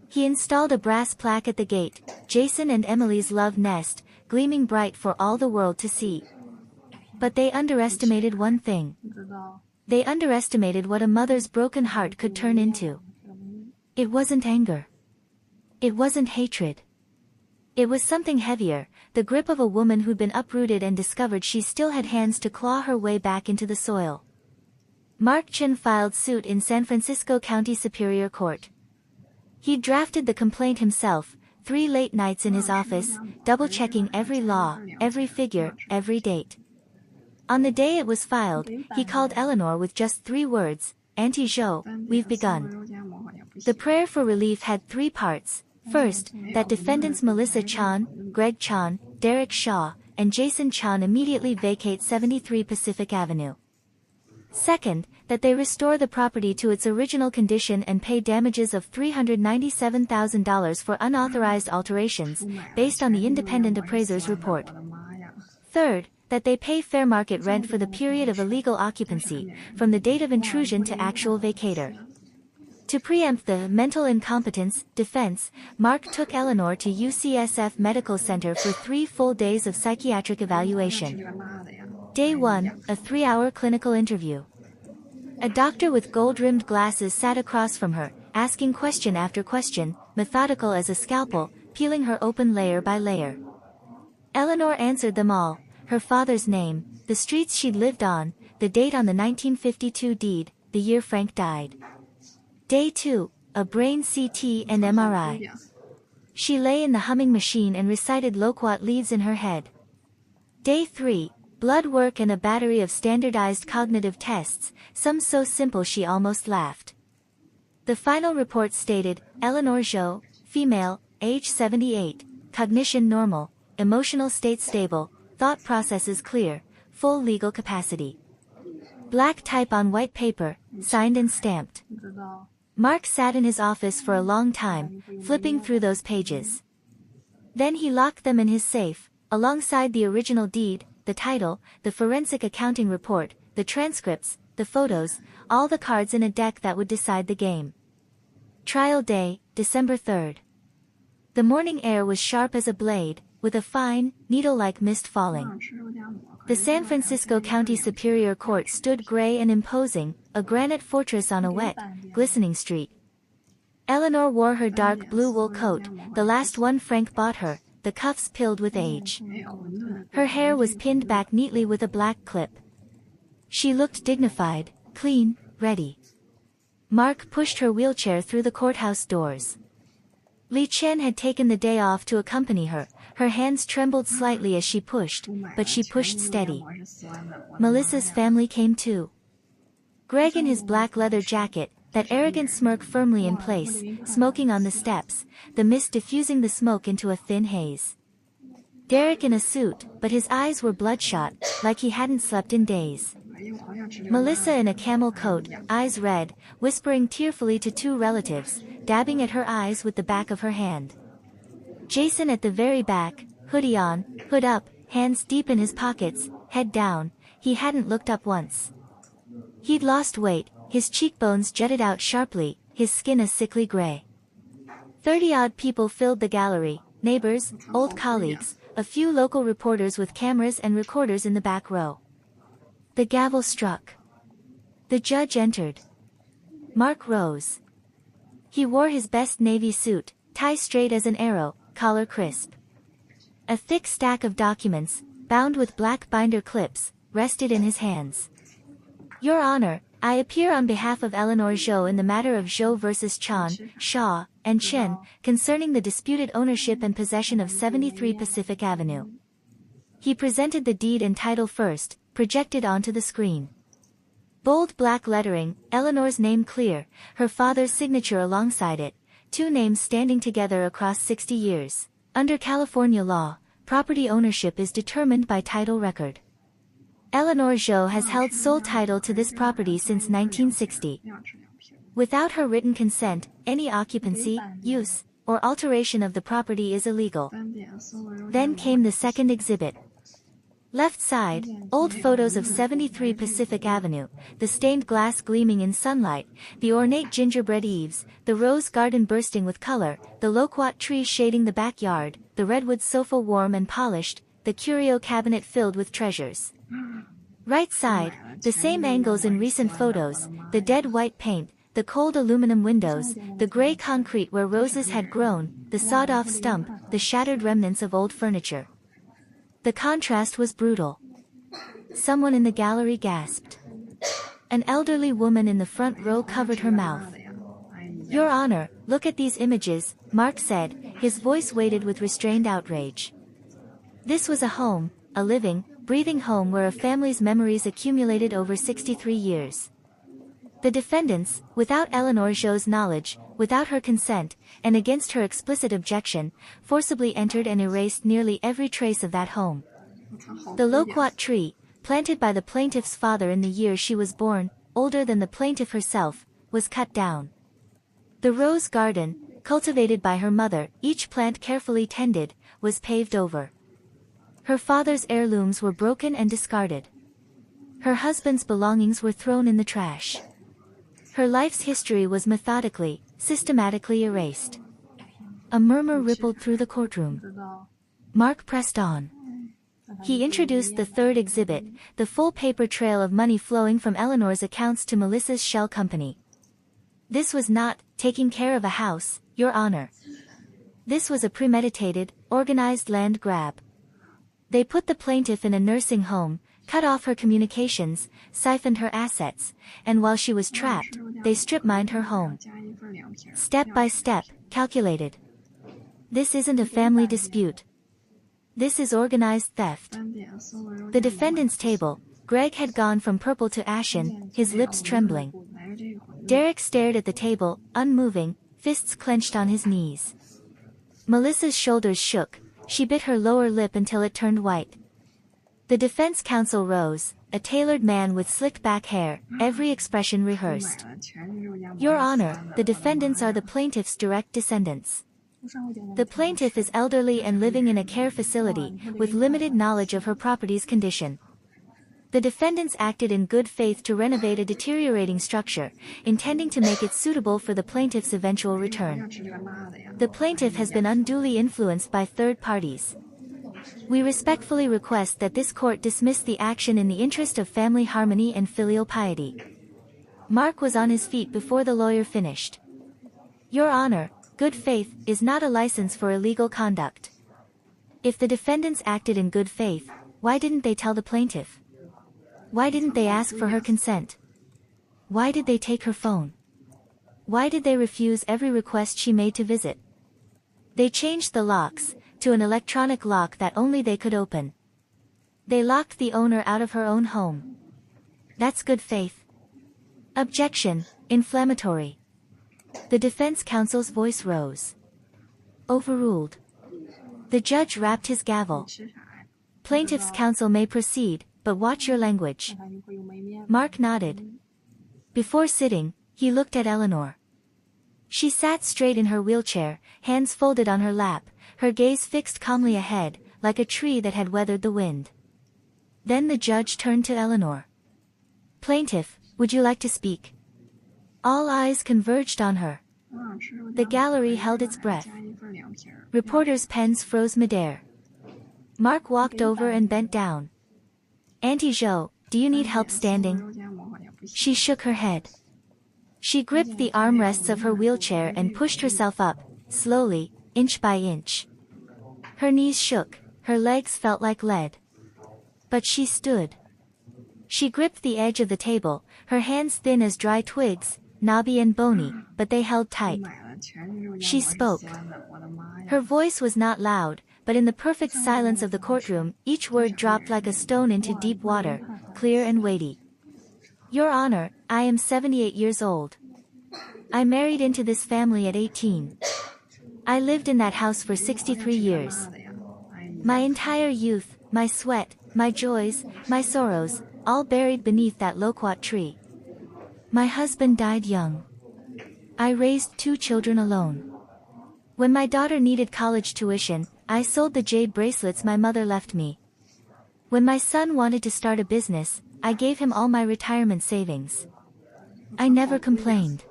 He installed a brass plaque at the gate, Jason and Emily's love nest, gleaming bright for all the world to see. But they underestimated one thing. They underestimated what a mother's broken heart could turn into. It wasn't anger. It wasn't hatred. It was something heavier, the grip of a woman who'd been uprooted and discovered she still had hands to claw her way back into the soil. Mark Chen filed suit in San Francisco County Superior Court. He'd drafted the complaint himself, 3 late nights in his office, double-checking every law, every figure, every date. On the day it was filed, he called Eleanor with just 3 words, "Auntie Zhou, we've begun." The prayer for relief had 3 parts. First, that defendants Melissa Chan, Greg Chan, Derek Shaw, and Jason Chan immediately vacate 73 Pacific Avenue. Second, that they restore the property to its original condition and pay damages of $397,000 for unauthorized alterations, based on the independent appraiser's report. Third, that they pay fair market rent for the period of illegal occupancy, from the date of intrusion to actual vacator. To preempt the mental incompetence defense, Mark took Eleanor to UCSF Medical Center for 3 full days of psychiatric evaluation. Day 1, a 3-hour clinical interview. A doctor with gold-rimmed glasses sat across from her, asking question after question, methodical as a scalpel, peeling her open layer by layer. Eleanor answered them all, her father's name, the streets she'd lived on, the date on the 1952 deed, the year Frank died. Day 2, a brain CT and MRI. She lay in the humming machine and recited loquat leads in her head. Day 3, blood work and a battery of standardized cognitive tests, some so simple she almost laughed. The final report stated, Eleanor Zhou, female, age 78, cognition normal, emotional state stable, thought processes clear, full legal capacity. Black type on white paper, signed and stamped. Mark sat in his office for a long time, flipping through those pages. Then he locked them in his safe, alongside the original deed, the title, the forensic accounting report, the transcripts, the photos, all the cards in a deck that would decide the game. Trial day, December 3rd. The morning air was sharp as a blade, with a fine, needle-like mist falling. The San Francisco County Superior Court stood gray and imposing, a granite fortress on a wet, glistening street. Eleanor wore her dark blue wool coat, the last one Frank bought her, the cuffs pilled with age. Her hair was pinned back neatly with a black clip. She looked dignified, clean, ready. Mark pushed her wheelchair through the courthouse doors. Li Chen had taken the day off to accompany her. Her hands trembled slightly as she pushed, but she pushed steady. Melissa's family came too. Greg in his black leather jacket, that arrogant smirk firmly in place, smoking on the steps, the mist diffusing the smoke into a thin haze. Derek in a suit, but his eyes were bloodshot, like he hadn't slept in days. Melissa in a camel coat, eyes red, whispering tearfully to 2 relatives, dabbing at her eyes with the back of her hand. Jason at the very back, hoodie on, hood up, hands deep in his pockets, head down, he hadn't looked up once. He'd lost weight, his cheekbones jutted out sharply, his skin a sickly gray. 30-odd people filled the gallery, neighbors, old colleagues, a few local reporters with cameras and recorders in the back row. The gavel struck. The judge entered. Mark rose. He wore his best navy suit, tie straight as an arrow, collar crisp. A thick stack of documents, bound with black binder clips, rested in his hands. Your Honor, I appear on behalf of Eleanor Zhou in the matter of Zhou versus Chan, Shaw, and Chen, concerning the disputed ownership and possession of 73 Pacific Avenue. He presented the deed and title first, projected onto the screen. Bold black lettering, Eleanor's name clear, her father's signature alongside it, 2 names standing together across 60 years. Under California law, property ownership is determined by title record. Eleanor Zhou has held sole title to this property since 1960. Without her written consent, any occupancy, use, or alteration of the property is illegal. Then came the second exhibit. Left side, old photos of 73 Pacific Avenue, the stained glass gleaming in sunlight, the ornate gingerbread eaves, the rose garden bursting with color, the loquat tree shading the backyard, the redwood sofa warm and polished, the curio cabinet filled with treasures. Right side, the same angles in recent photos, the dead white paint, the cold aluminum windows, the gray concrete where roses had grown, the sawed-off stump, the shattered remnants of old furniture. The contrast was brutal. Someone in the gallery gasped. An elderly woman in the front row covered her mouth. "Your Honor, look at these images," Mark said, his voice weighted with restrained outrage. This was a home, a living, breathing home where a family's memories accumulated over 63 years. The defendants, without Eleanor Zhou's knowledge, without her consent, and against her explicit objection, forcibly entered and erased nearly every trace of that home. The loquat tree, planted by the plaintiff's father in the year she was born, older than the plaintiff herself, was cut down. The rose garden, cultivated by her mother, each plant carefully tended, was paved over. Her father's heirlooms were broken and discarded. Her husband's belongings were thrown in the trash. Her life's history was methodically, systematically erased. A murmur rippled through the courtroom. Mark pressed on. He introduced the third exhibit, the full paper trail of money flowing from Eleanor's accounts to Melissa's shell company. This was not taking care of a house, Your Honor. This was a premeditated, organized land grab. They put the plaintiff in a nursing home, cut off her communications, siphoned her assets, and while she was trapped, they strip-mined her home. Step by step, calculated. This isn't a family dispute. This is organized theft. The defendant's table, Greg had gone from purple to ashen, his lips trembling. Derek stared at the table, unmoving, fists clenched on his knees. Melissa's shoulders shook, she bit her lower lip until it turned white. The defense counsel rose, a tailored man with slicked back hair, every expression rehearsed. Your Honor, the defendants are the plaintiff's direct descendants. The plaintiff is elderly and living in a care facility, with limited knowledge of her property's condition. The defendants acted in good faith to renovate a deteriorating structure, intending to make it suitable for the plaintiff's eventual return. The plaintiff has been unduly influenced by third parties. We respectfully request that this court dismiss the action in the interest of family harmony and filial piety. Mark was on his feet before the lawyer finished. Your Honor, good faith is not a license for illegal conduct. If the defendants acted in good faith, why didn't they tell the plaintiff? Why didn't they ask for her consent? Why did they take her phone? Why did they refuse every request she made to visit? They changed the locks to an electronic lock that only they could open. They locked the owner out of her own home. That's good faith. Objection, inflammatory. The defense counsel's voice rose. Overruled. The judge rapped his gavel. Plaintiff's counsel may proceed, but watch your language. Mark nodded. Before sitting, he looked at Eleanor. She sat straight in her wheelchair, hands folded on her lap, her gaze fixed calmly ahead, like a tree that had weathered the wind. Then the judge turned to Eleanor. Plaintiff, would you like to speak? All eyes converged on her. The gallery held its breath. Reporters' pens froze midair. Mark walked over and bent down. Auntie Zhou, do you need help standing? She shook her head. She gripped the armrests of her wheelchair and pushed herself up, slowly, inch by inch. Her knees shook, her legs felt like lead. But she stood. She gripped the edge of the table, her hands thin as dry twigs, knobby and bony, but they held tight. She spoke. Her voice was not loud, but in the perfect silence of the courtroom, each word dropped like a stone into deep water, clear and weighty. Your Honor, I am 78 years old. I married into this family at 18. I lived in that house for 63 years. My entire youth, my sweat, my joys, my sorrows, all buried beneath that loquat tree. My husband died young. I raised 2 children alone. When my daughter needed college tuition, I sold the jade bracelets my mother left me. When my son wanted to start a business, I gave him all my retirement savings. I never complained.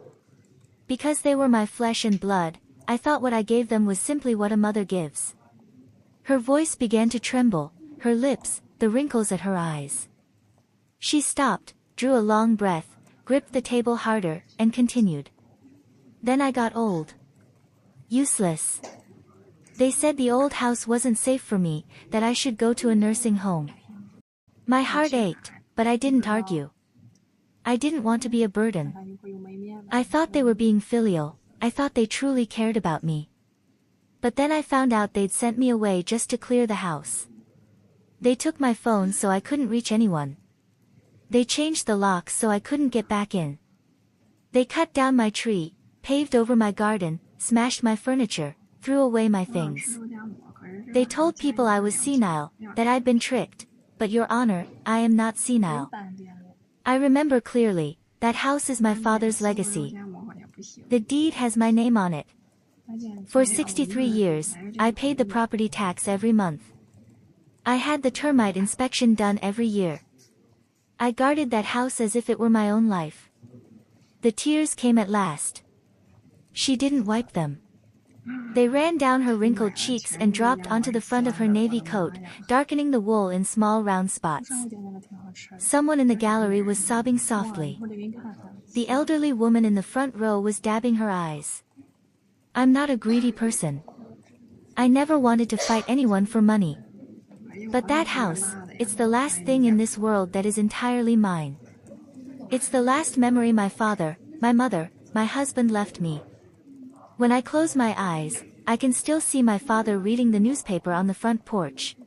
Because they were my flesh and blood, I thought what I gave them was simply what a mother gives. Her voice began to tremble, her lips, the wrinkles at her eyes. She stopped, drew a long breath, gripped the table harder, and continued. Then I got old. Useless. They said the old house wasn't safe for me, that I should go to a nursing home. My heart ached, but I didn't argue. I didn't want to be a burden. I thought they were being filial, I thought they truly cared about me. But then I found out they'd sent me away just to clear the house. They took my phone so I couldn't reach anyone. They changed the locks so I couldn't get back in. They cut down my tree, paved over my garden, smashed my furniture, threw away my things. They told people I was senile, that I'd been tricked, but Your Honor, I am not senile. I remember clearly, that house is my father's legacy. The deed has my name on it. For 63 years, I paid the property tax every month. I had the termite inspection done every year. I guarded that house as if it were my own life. The tears came at last. She didn't wipe them. They ran down her wrinkled cheeks and dropped onto the front of her navy coat, darkening the wool in small round spots. Someone in the gallery was sobbing softly. The elderly woman in the front row was dabbing her eyes. I'm not a greedy person. I never wanted to fight anyone for money. But that house, it's the last thing in this world that is entirely mine. It's the last memory my father, my mother, my husband left me. When I close my eyes, I can still see my father reading the newspaper on the front porch.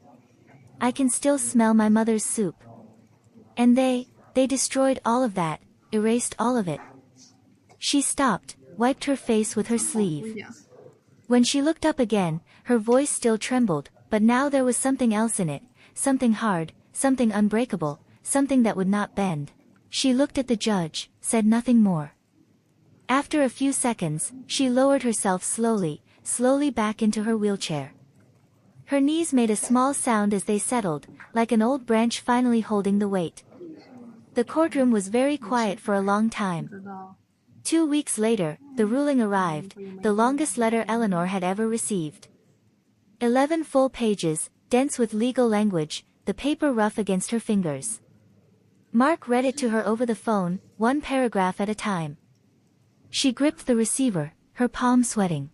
I can still smell my mother's soup. And they destroyed all of that, erased all of it. She stopped, wiped her face with her sleeve. When she looked up again, her voice still trembled, but now there was something else in it, something hard, something unbreakable, something that would not bend. She looked at the judge, said nothing more. After a few seconds, she lowered herself slowly, slowly back into her wheelchair. Her knees made a small sound as they settled, like an old branch finally holding the weight. The courtroom was very quiet for a long time. 2 weeks later, the ruling arrived, the longest letter Eleanor had ever received. 11 full pages, dense with legal language, the paper rough against her fingers. Mark read it to her over the phone, one paragraph at a time. She gripped the receiver, her palm sweating.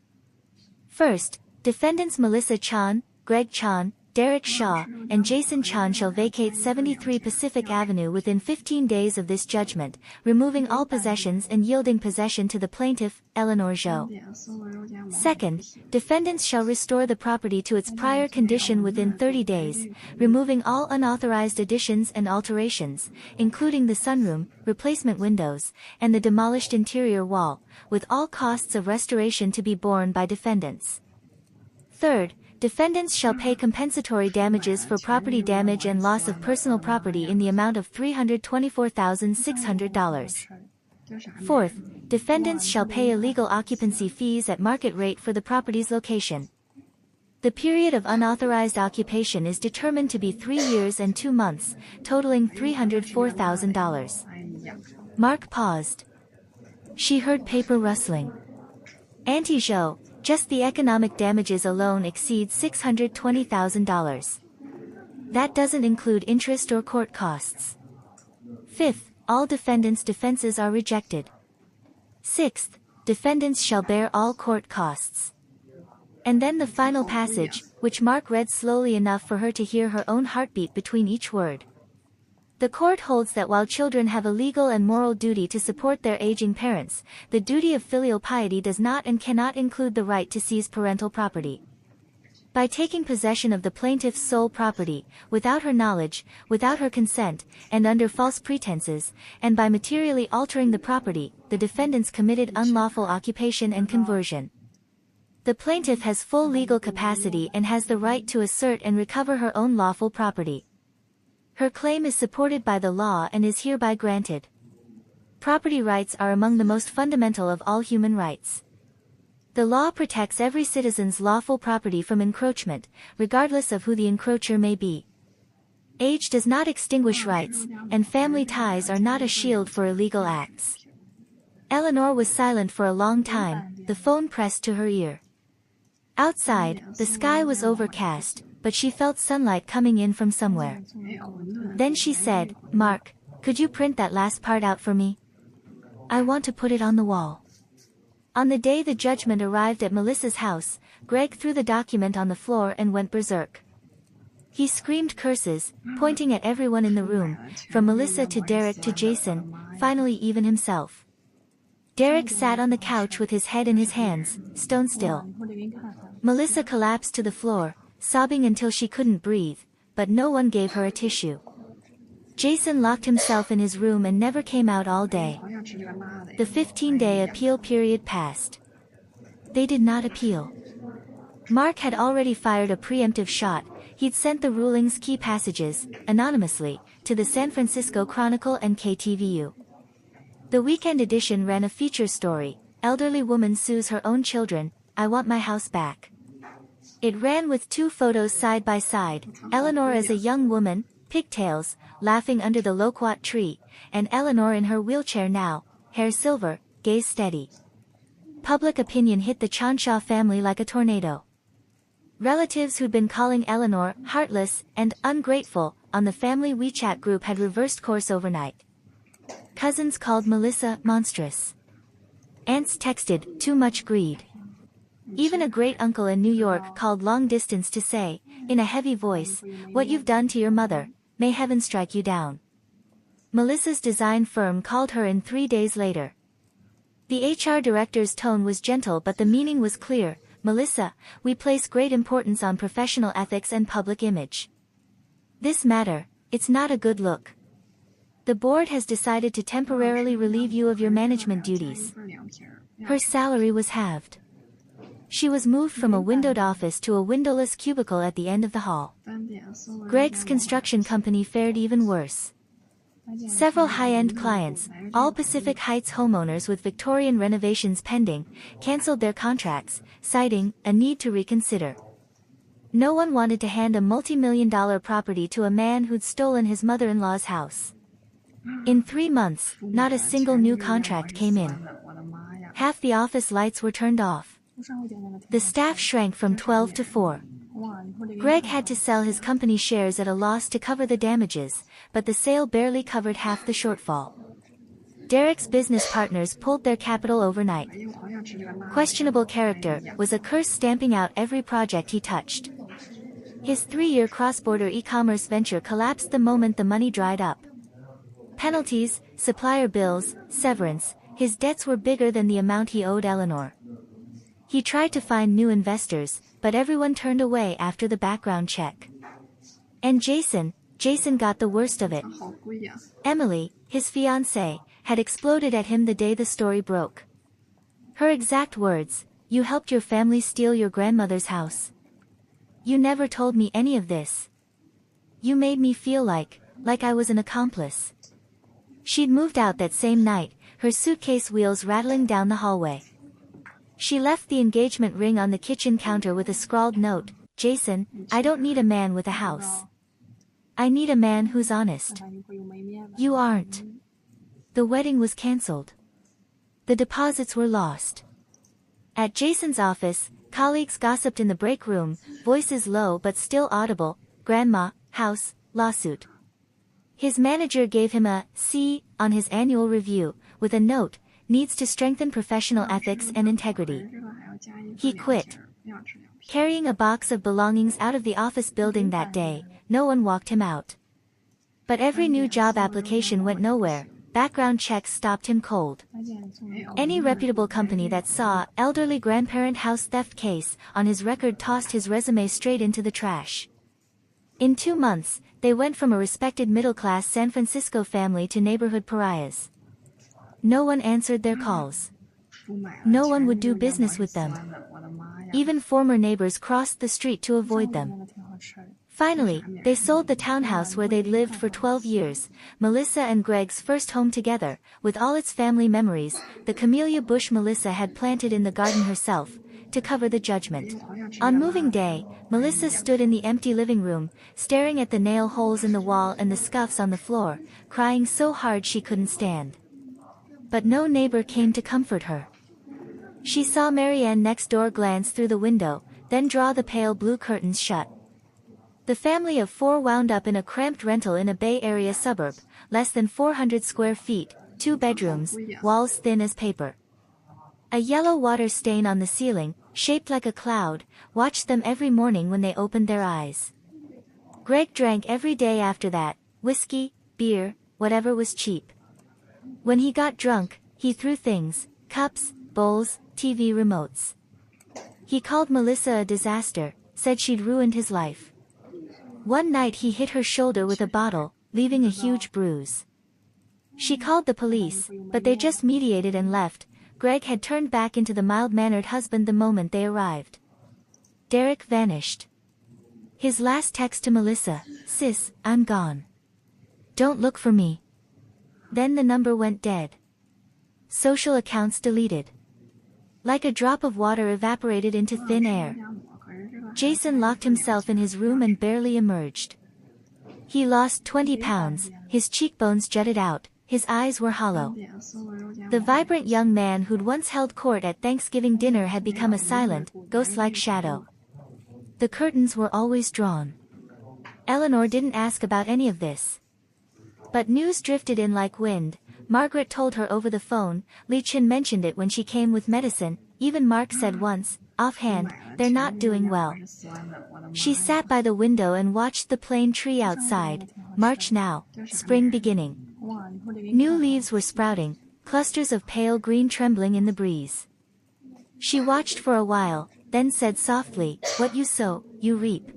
First, defendants Melissa Chan, Greg Chan, Derek Shaw, and Jason Chan shall vacate 73 Pacific Avenue within 15 days of this judgment, removing all possessions and yielding possession to the plaintiff, Eleanor Zhou. Second, defendants shall restore the property to its prior condition within 30 days, removing all unauthorized additions and alterations, including the sunroom, replacement windows, and the demolished interior wall, with all costs of restoration to be borne by defendants. Third, defendants shall pay compensatory damages for property damage and loss of personal property in the amount of $324,600. Fourth, defendants shall pay illegal occupancy fees at market rate for the property's location. The period of unauthorized occupation is determined to be 3 years and 2 months, totaling $304,000. Mark paused. She heard paper rustling. Auntie Zhou, just the economic damages alone exceed $620,000. That doesn't include interest or court costs. Fifth, all defendants' defenses are rejected. Sixth, defendants shall bear all court costs. And then the final passage, which Mark read slowly enough for her to hear her own heartbeat between each word. The court holds that while children have a legal and moral duty to support their aging parents, the duty of filial piety does not and cannot include the right to seize parental property. By taking possession of the plaintiff's sole property, without her knowledge, without her consent, and under false pretenses, and by materially altering the property, the defendants committed unlawful occupation and conversion. The plaintiff has full legal capacity and has the right to assert and recover her own lawful property. Her claim is supported by the law and is hereby granted. Property rights are among the most fundamental of all human rights. The law protects every citizen's lawful property from encroachment, regardless of who the encroacher may be. Age does not extinguish rights, and family ties are not a shield for illegal acts. Eleanor was silent for a long time, the phone pressed to her ear. Outside, the sky was overcast, but she felt sunlight coming in from somewhere. Then she said, "Mark, could you print that last part out for me? I want to put it on the wall." On the day the judgment arrived at Melissa's house, Greg threw the document on the floor and went berserk. He screamed curses, pointing at everyone in the room, from Melissa to Derek to Jason, finally even himself. Derek sat on the couch with his head in his hands, stone still. Melissa collapsed to the floor, sobbing until she couldn't breathe, but no one gave her a tissue. Jason locked himself in his room and never came out all day. The 15-day appeal period passed. They did not appeal. Mark had already fired a preemptive shot. He'd sent the ruling's key passages, anonymously, to the San Francisco Chronicle and KTVU. The weekend edition ran a feature story, "Elderly Woman Sues Her Own Children, I Want My House Back." It ran with two photos side by side, Eleanor as a young woman, pigtails, laughing under the loquat tree, and Eleanor in her wheelchair now, hair silver, gaze steady. Public opinion hit the Chanshaw family like a tornado. Relatives who'd been calling Eleanor heartless and ungrateful on the family WeChat group had reversed course overnight. Cousins called Melissa monstrous. Aunts texted, "Too much greed." Even a great-uncle in New York called long distance to say, in a heavy voice, "What you've done to your mother, may heaven strike you down." Melissa's design firm called her in 3 days later. The HR director's tone was gentle but the meaning was clear. "Melissa, we place great importance on professional ethics and public image. This matter, it's not a good look. The board has decided to temporarily relieve you of your management duties." Her salary was halved. She was moved from a windowed office to a windowless cubicle at the end of the hall. Greg's construction company fared even worse. Several high-end clients, all Pacific Heights homeowners with Victorian renovations pending, canceled their contracts, citing a need to reconsider. No one wanted to hand a multi-million-dollar property to a man who'd stolen his mother-in-law's house. In 3 months, not a single new contract came in. Half the office lights were turned off. The staff shrank from 12 to 4. Greg had to sell his company shares at a loss to cover the damages, but the sale barely covered half the shortfall. Derek's business partners pulled their capital overnight. Questionable character was a curse stamping out every project he touched. His 3-year cross-border e-commerce venture collapsed the moment the money dried up. Penalties, supplier bills, severance, his debts were bigger than the amount he owed Eleanor. He tried to find new investors, but everyone turned away after the background check. And Jason got the worst of it. Emily, his fiancée, had exploded at him the day the story broke. Her exact words, "You helped your family steal your grandmother's house. You never told me any of this. You made me feel like I was an accomplice." She'd moved out that same night, her suitcase wheels rattling down the hallway. She left the engagement ring on the kitchen counter with a scrawled note, "Jason, I don't need a man with a house. I need a man who's honest. You aren't." The wedding was cancelled. The deposits were lost. At Jason's office, colleagues gossiped in the break room, voices low but still audible, "Grandma, house, lawsuit." His manager gave him a C on his annual review, with a note, "Needs to strengthen professional ethics and integrity." He quit. Carrying a box of belongings out of the office building that day, no one walked him out. But every new job application went nowhere, background checks stopped him cold. Any reputable company that saw elderly grandparent house theft case on his record tossed his resume straight into the trash. In 2 months, they went from a respected middle-class San Francisco family to neighborhood pariahs. No one answered their calls. No one would do business with them. Even former neighbors crossed the street to avoid them. Finally, they sold the townhouse where they'd lived for 12 years, Melissa and Greg's first home together, with all its family memories, the camellia bush Melissa had planted in the garden herself, to cover the judgment. On moving day, Melissa stood in the empty living room, staring at the nail holes in the wall and the scuffs on the floor, crying so hard she couldn't stand. But no neighbor came to comfort her. She saw Marianne next door glance through the window, then draw the pale blue curtains shut. The family of 4 wound up in a cramped rental in a Bay Area suburb, less than 400 square feet, 2 bedrooms, walls thin as paper. A yellow water stain on the ceiling, shaped like a cloud, watched them every morning when they opened their eyes. Greg drank every day after that, whiskey, beer, whatever was cheap. When he got drunk, he threw things, cups, bowls, TV remotes. He called Melissa a disaster, said she'd ruined his life. One night he hit her shoulder with a bottle, leaving a huge bruise. She called the police, but they just mediated and left. Greg had turned back into the mild-mannered husband the moment they arrived. Derek vanished. His last text to Melissa, "Sis, I'm gone. Don't look for me." Then the number went dead. Social accounts deleted. Like a drop of water evaporated into thin air. Jason locked himself in his room and barely emerged. He lost 20 pounds, his cheekbones jutted out, his eyes were hollow. The vibrant young man who'd once held court at Thanksgiving dinner had become a silent, ghost-like shadow. The curtains were always drawn. Eleanor didn't ask about any of this. But news drifted in like wind. Margaret told her over the phone, Li Chen mentioned it when she came with medicine, even Mark said once, offhand, "They're not doing well." She sat by the window and watched the plane tree outside, March now, spring beginning. New leaves were sprouting, clusters of pale green trembling in the breeze. She watched for a while, then said softly, "What you sow, you reap."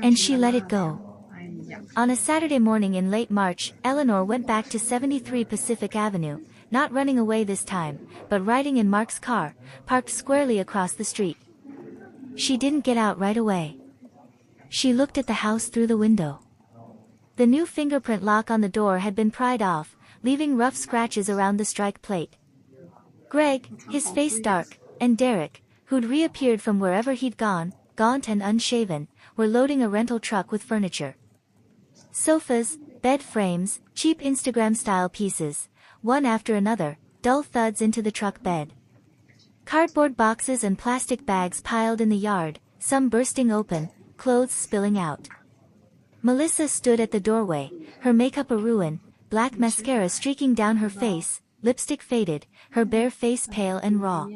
And she let it go. On a Saturday morning in late March, Eleanor went back to 73 Pacific Avenue, not running away this time, but riding in Mark's car, parked squarely across the street. She didn't get out right away. She looked at the house through the window. The new fingerprint lock on the door had been pried off, leaving rough scratches around the strike plate. Greg, his face dark, and Derek, who'd reappeared from wherever he'd gone, gaunt and unshaven, were loading a rental truck with furniture. Sofas, bed frames, cheap Instagram-style pieces, one after another, dull thuds into the truck bed. Cardboard boxes and plastic bags piled in the yard, some bursting open, clothes spilling out. Melissa stood at the doorway, her makeup a ruin, black mascara streaking down her face, lipstick faded, her bare face pale and raw.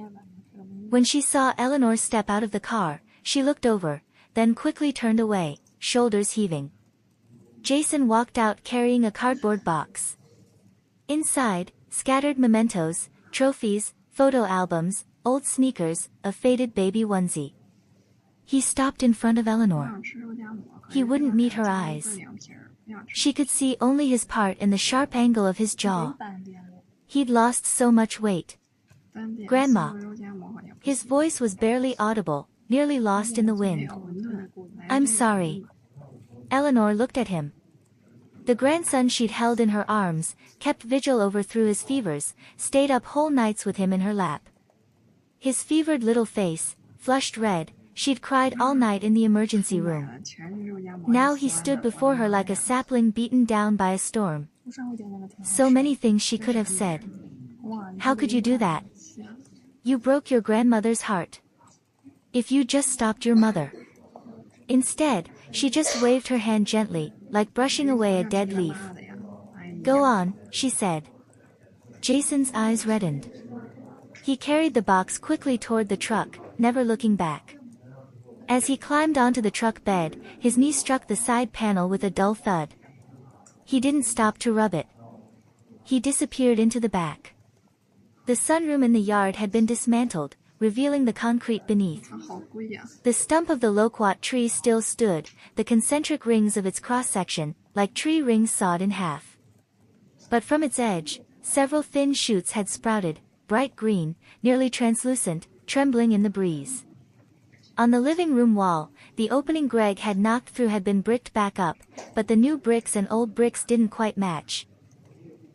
When she saw Eleanor step out of the car, she looked over, then quickly turned away, shoulders heaving. Jason walked out carrying a cardboard box. Inside, scattered mementos, trophies, photo albums, old sneakers, a faded baby onesie. He stopped in front of Eleanor. He wouldn't meet her eyes. She could see only his part and the sharp angle of his jaw. He'd lost so much weight. "Grandma." His voice was barely audible, nearly lost in the wind. "I'm sorry." Eleanor looked at him. The grandson she'd held in her arms, kept vigil over through his fevers, stayed up whole nights with him in her lap. His fevered little face, flushed red, she'd cried all night in the emergency room. Now he stood before her like a sapling beaten down by a storm. So many things she could have said. How could you do that? You broke your grandmother's heart. If you just stopped your mother. Instead, she just waved her hand gently, like brushing away a dead leaf. "Go on," she said. Jason's eyes reddened. He carried the box quickly toward the truck, never looking back. As he climbed onto the truck bed, his knee struck the side panel with a dull thud. He didn't stop to rub it. He disappeared into the back. The sunroom in the yard had been dismantled, revealing the concrete beneath. The stump of the loquat tree still stood, the concentric rings of its cross-section, like tree rings sawed in half. But from its edge, several thin shoots had sprouted, bright green, nearly translucent, trembling in the breeze. On the living room wall, the opening Greg had knocked through had been bricked back up, but the new bricks and old bricks didn't quite match.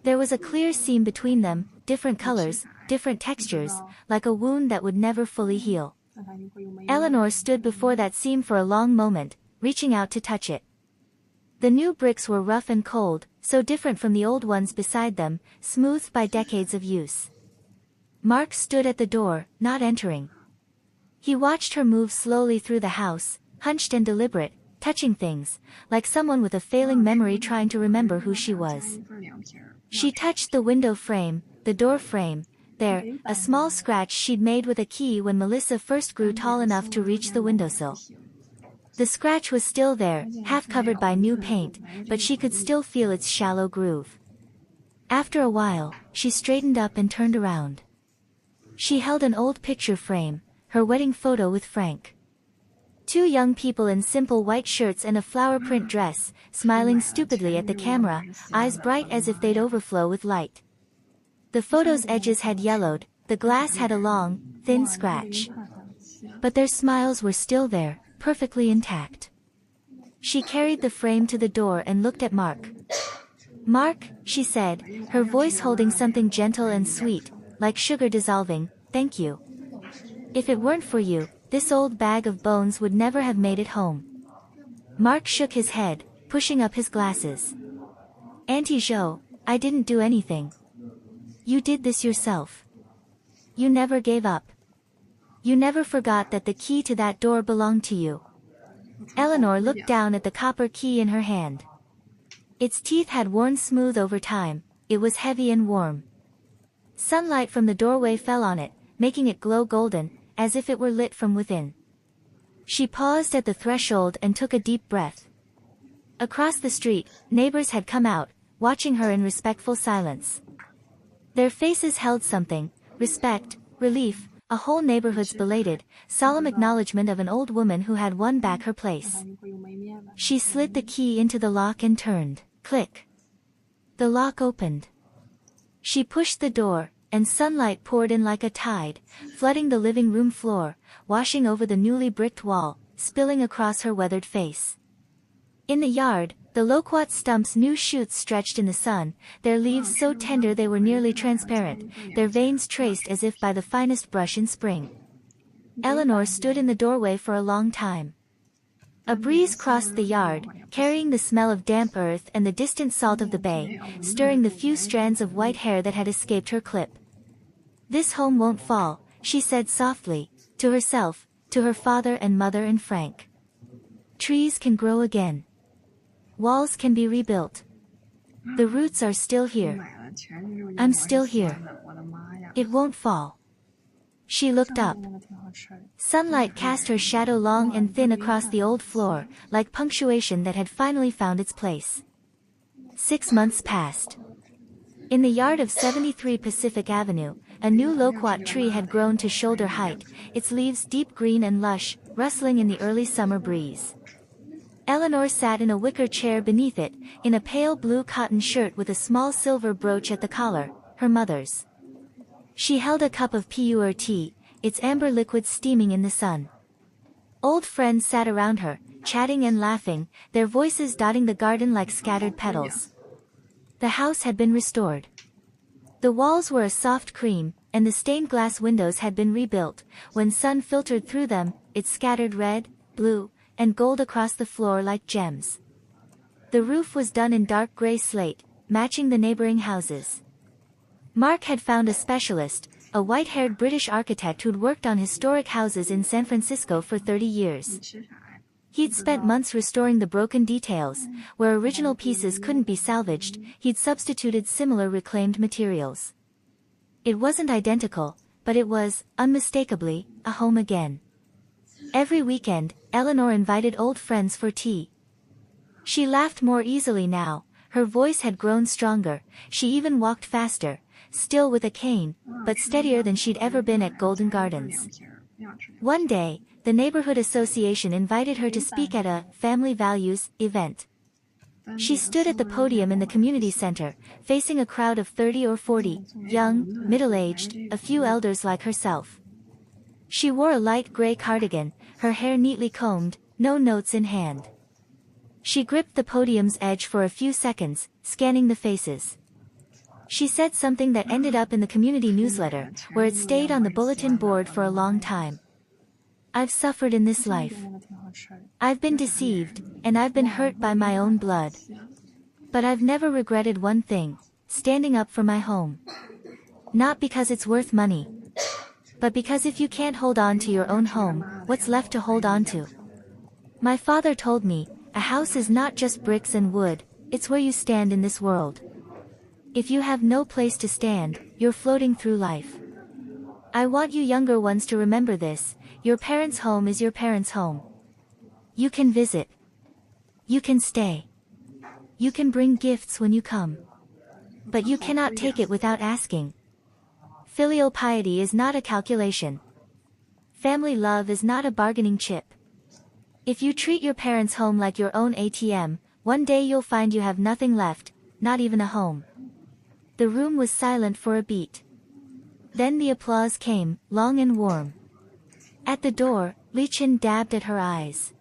There was a clear seam between them, different colors, different textures, like a wound that would never fully heal. Eleanor stood before that seam for a long moment, reaching out to touch it. The new bricks were rough and cold, so different from the old ones beside them, smoothed by decades of use. Mark stood at the door, not entering. He watched her move slowly through the house, hunched and deliberate, touching things, like someone with a failing memory trying to remember who she was. She touched the window frame, the door frame, there, a small scratch she'd made with a key when Melissa first grew tall enough to reach the windowsill. The scratch was still there, half covered by new paint, but she could still feel its shallow groove. After a while, she straightened up and turned around. She held an old picture frame, her wedding photo with Frank. Two young people in simple white shirts and a flower print dress, smiling stupidly at the camera, eyes bright as if they'd overflow with light. The photo's edges had yellowed, the glass had a long, thin scratch. But their smiles were still there, perfectly intact. She carried the frame to the door and looked at Mark. "Mark," she said, her voice holding something gentle and sweet, like sugar dissolving, "thank you. If it weren't for you, this old bag of bones would never have made it home." Mark shook his head, pushing up his glasses. "Auntie Jo, I didn't do anything. You did this yourself. You never gave up. You never forgot that the key to that door belonged to you." Eleanor looked down at the copper key in her hand. Its teeth had worn smooth over time, it was heavy and warm. Sunlight from the doorway fell on it, making it glow golden, as if it were lit from within. She paused at the threshold and took a deep breath. Across the street, neighbors had come out, watching her in respectful silence. Their faces held something, respect, relief, a whole neighborhood's belated, solemn acknowledgement of an old woman who had won back her place. She slid the key into the lock and turned. Click. The lock opened. She pushed the door, and sunlight poured in like a tide, flooding the living room floor, washing over the newly bricked wall, spilling across her weathered face. In the yard, the loquat stumps' new shoots stretched in the sun, their leaves so tender they were nearly transparent, their veins traced as if by the finest brush in spring. Eleanor stood in the doorway for a long time. A breeze crossed the yard, carrying the smell of damp earth and the distant salt of the bay, stirring the few strands of white hair that had escaped her clip. "This home won't fall," she said softly, to herself, to her father and mother and Frank. "Trees can grow again. Walls can be rebuilt. The roots are still here. I'm still here. It won't fall." She looked up. Sunlight cast her shadow long and thin across the old floor, like punctuation that had finally found its place. 6 months passed. In the yard of 73 Pacific Avenue, a new loquat tree had grown to shoulder height, its leaves deep green and lush, rustling in the early summer breeze. Eleanor sat in a wicker chair beneath it, in a pale blue cotton shirt with a small silver brooch at the collar, her mother's. She held a cup of pu'er tea, its amber liquid steaming in the sun. Old friends sat around her, chatting and laughing, their voices dotting the garden like scattered petals. The house had been restored. The walls were a soft cream, and the stained glass windows had been rebuilt. When sun filtered through them, it scattered red, blue, and gold across the floor like gems. The roof was done in dark gray slate, matching the neighboring houses. Mark had found a specialist, a white-haired British architect who'd worked on historic houses in San Francisco for 30 years. He'd spent months restoring the broken details, where original pieces couldn't be salvaged, he'd substituted similar reclaimed materials. It wasn't identical, but it was, unmistakably, a home again. Every weekend, Eleanor invited old friends for tea. She laughed more easily now, her voice had grown stronger, she even walked faster, still with a cane, but steadier than she'd ever been at Golden Gardens. One day, the neighborhood association invited her to speak at a family values event. She stood at the podium in the community center, facing a crowd of 30 or 40, young, middle-aged, a few elders like herself. She wore a light gray cardigan, her hair neatly combed, no notes in hand. She gripped the podium's edge for a few seconds, scanning the faces. She said something that ended up in the community newsletter, where it stayed on the bulletin board for a long time. I've suffered in this life. I've been deceived, and I've been hurt by my own blood. But I've never regretted one thing, standing up for my home. Not because it's worth money, but because if you can't hold on to your own home, what's left to hold on to? My father told me, a house is not just bricks and wood, it's where you stand in this world. If you have no place to stand, you're floating through life. I want you younger ones to remember this, your parents' home is your parents' home. You can visit. You can stay. You can bring gifts when you come. But you cannot take it without asking. Filial piety is not a calculation. Family love is not a bargaining chip. If you treat your parents' home like your own ATM, one day you'll find you have nothing left, not even a home. The room was silent for a beat. Then the applause came, long and warm. At the door, Li Chen dabbed at her eyes.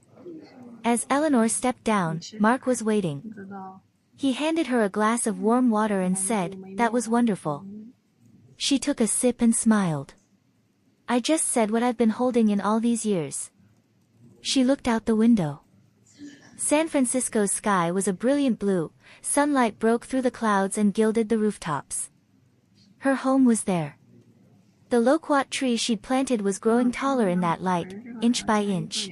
As Eleanor stepped down, Mark was waiting. He handed her a glass of warm water and said, "That was wonderful." She took a sip and smiled. "I just said what I've been holding in all these years." She looked out the window. San Francisco's sky was a brilliant blue, sunlight broke through the clouds and gilded the rooftops. Her home was there. The loquat tree she'd planted was growing taller in that light, inch by inch.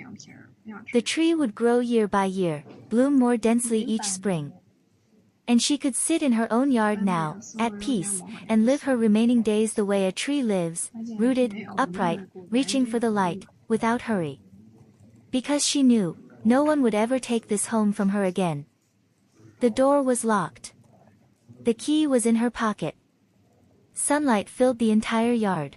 The tree would grow year by year, bloom more densely each spring. And she could sit in her own yard now, at peace, and live her remaining days the way a tree lives, rooted, upright, reaching for the light, without hurry. Because she knew, no one would ever take this home from her again. The door was locked. The key was in her pocket. Sunlight filled the entire yard.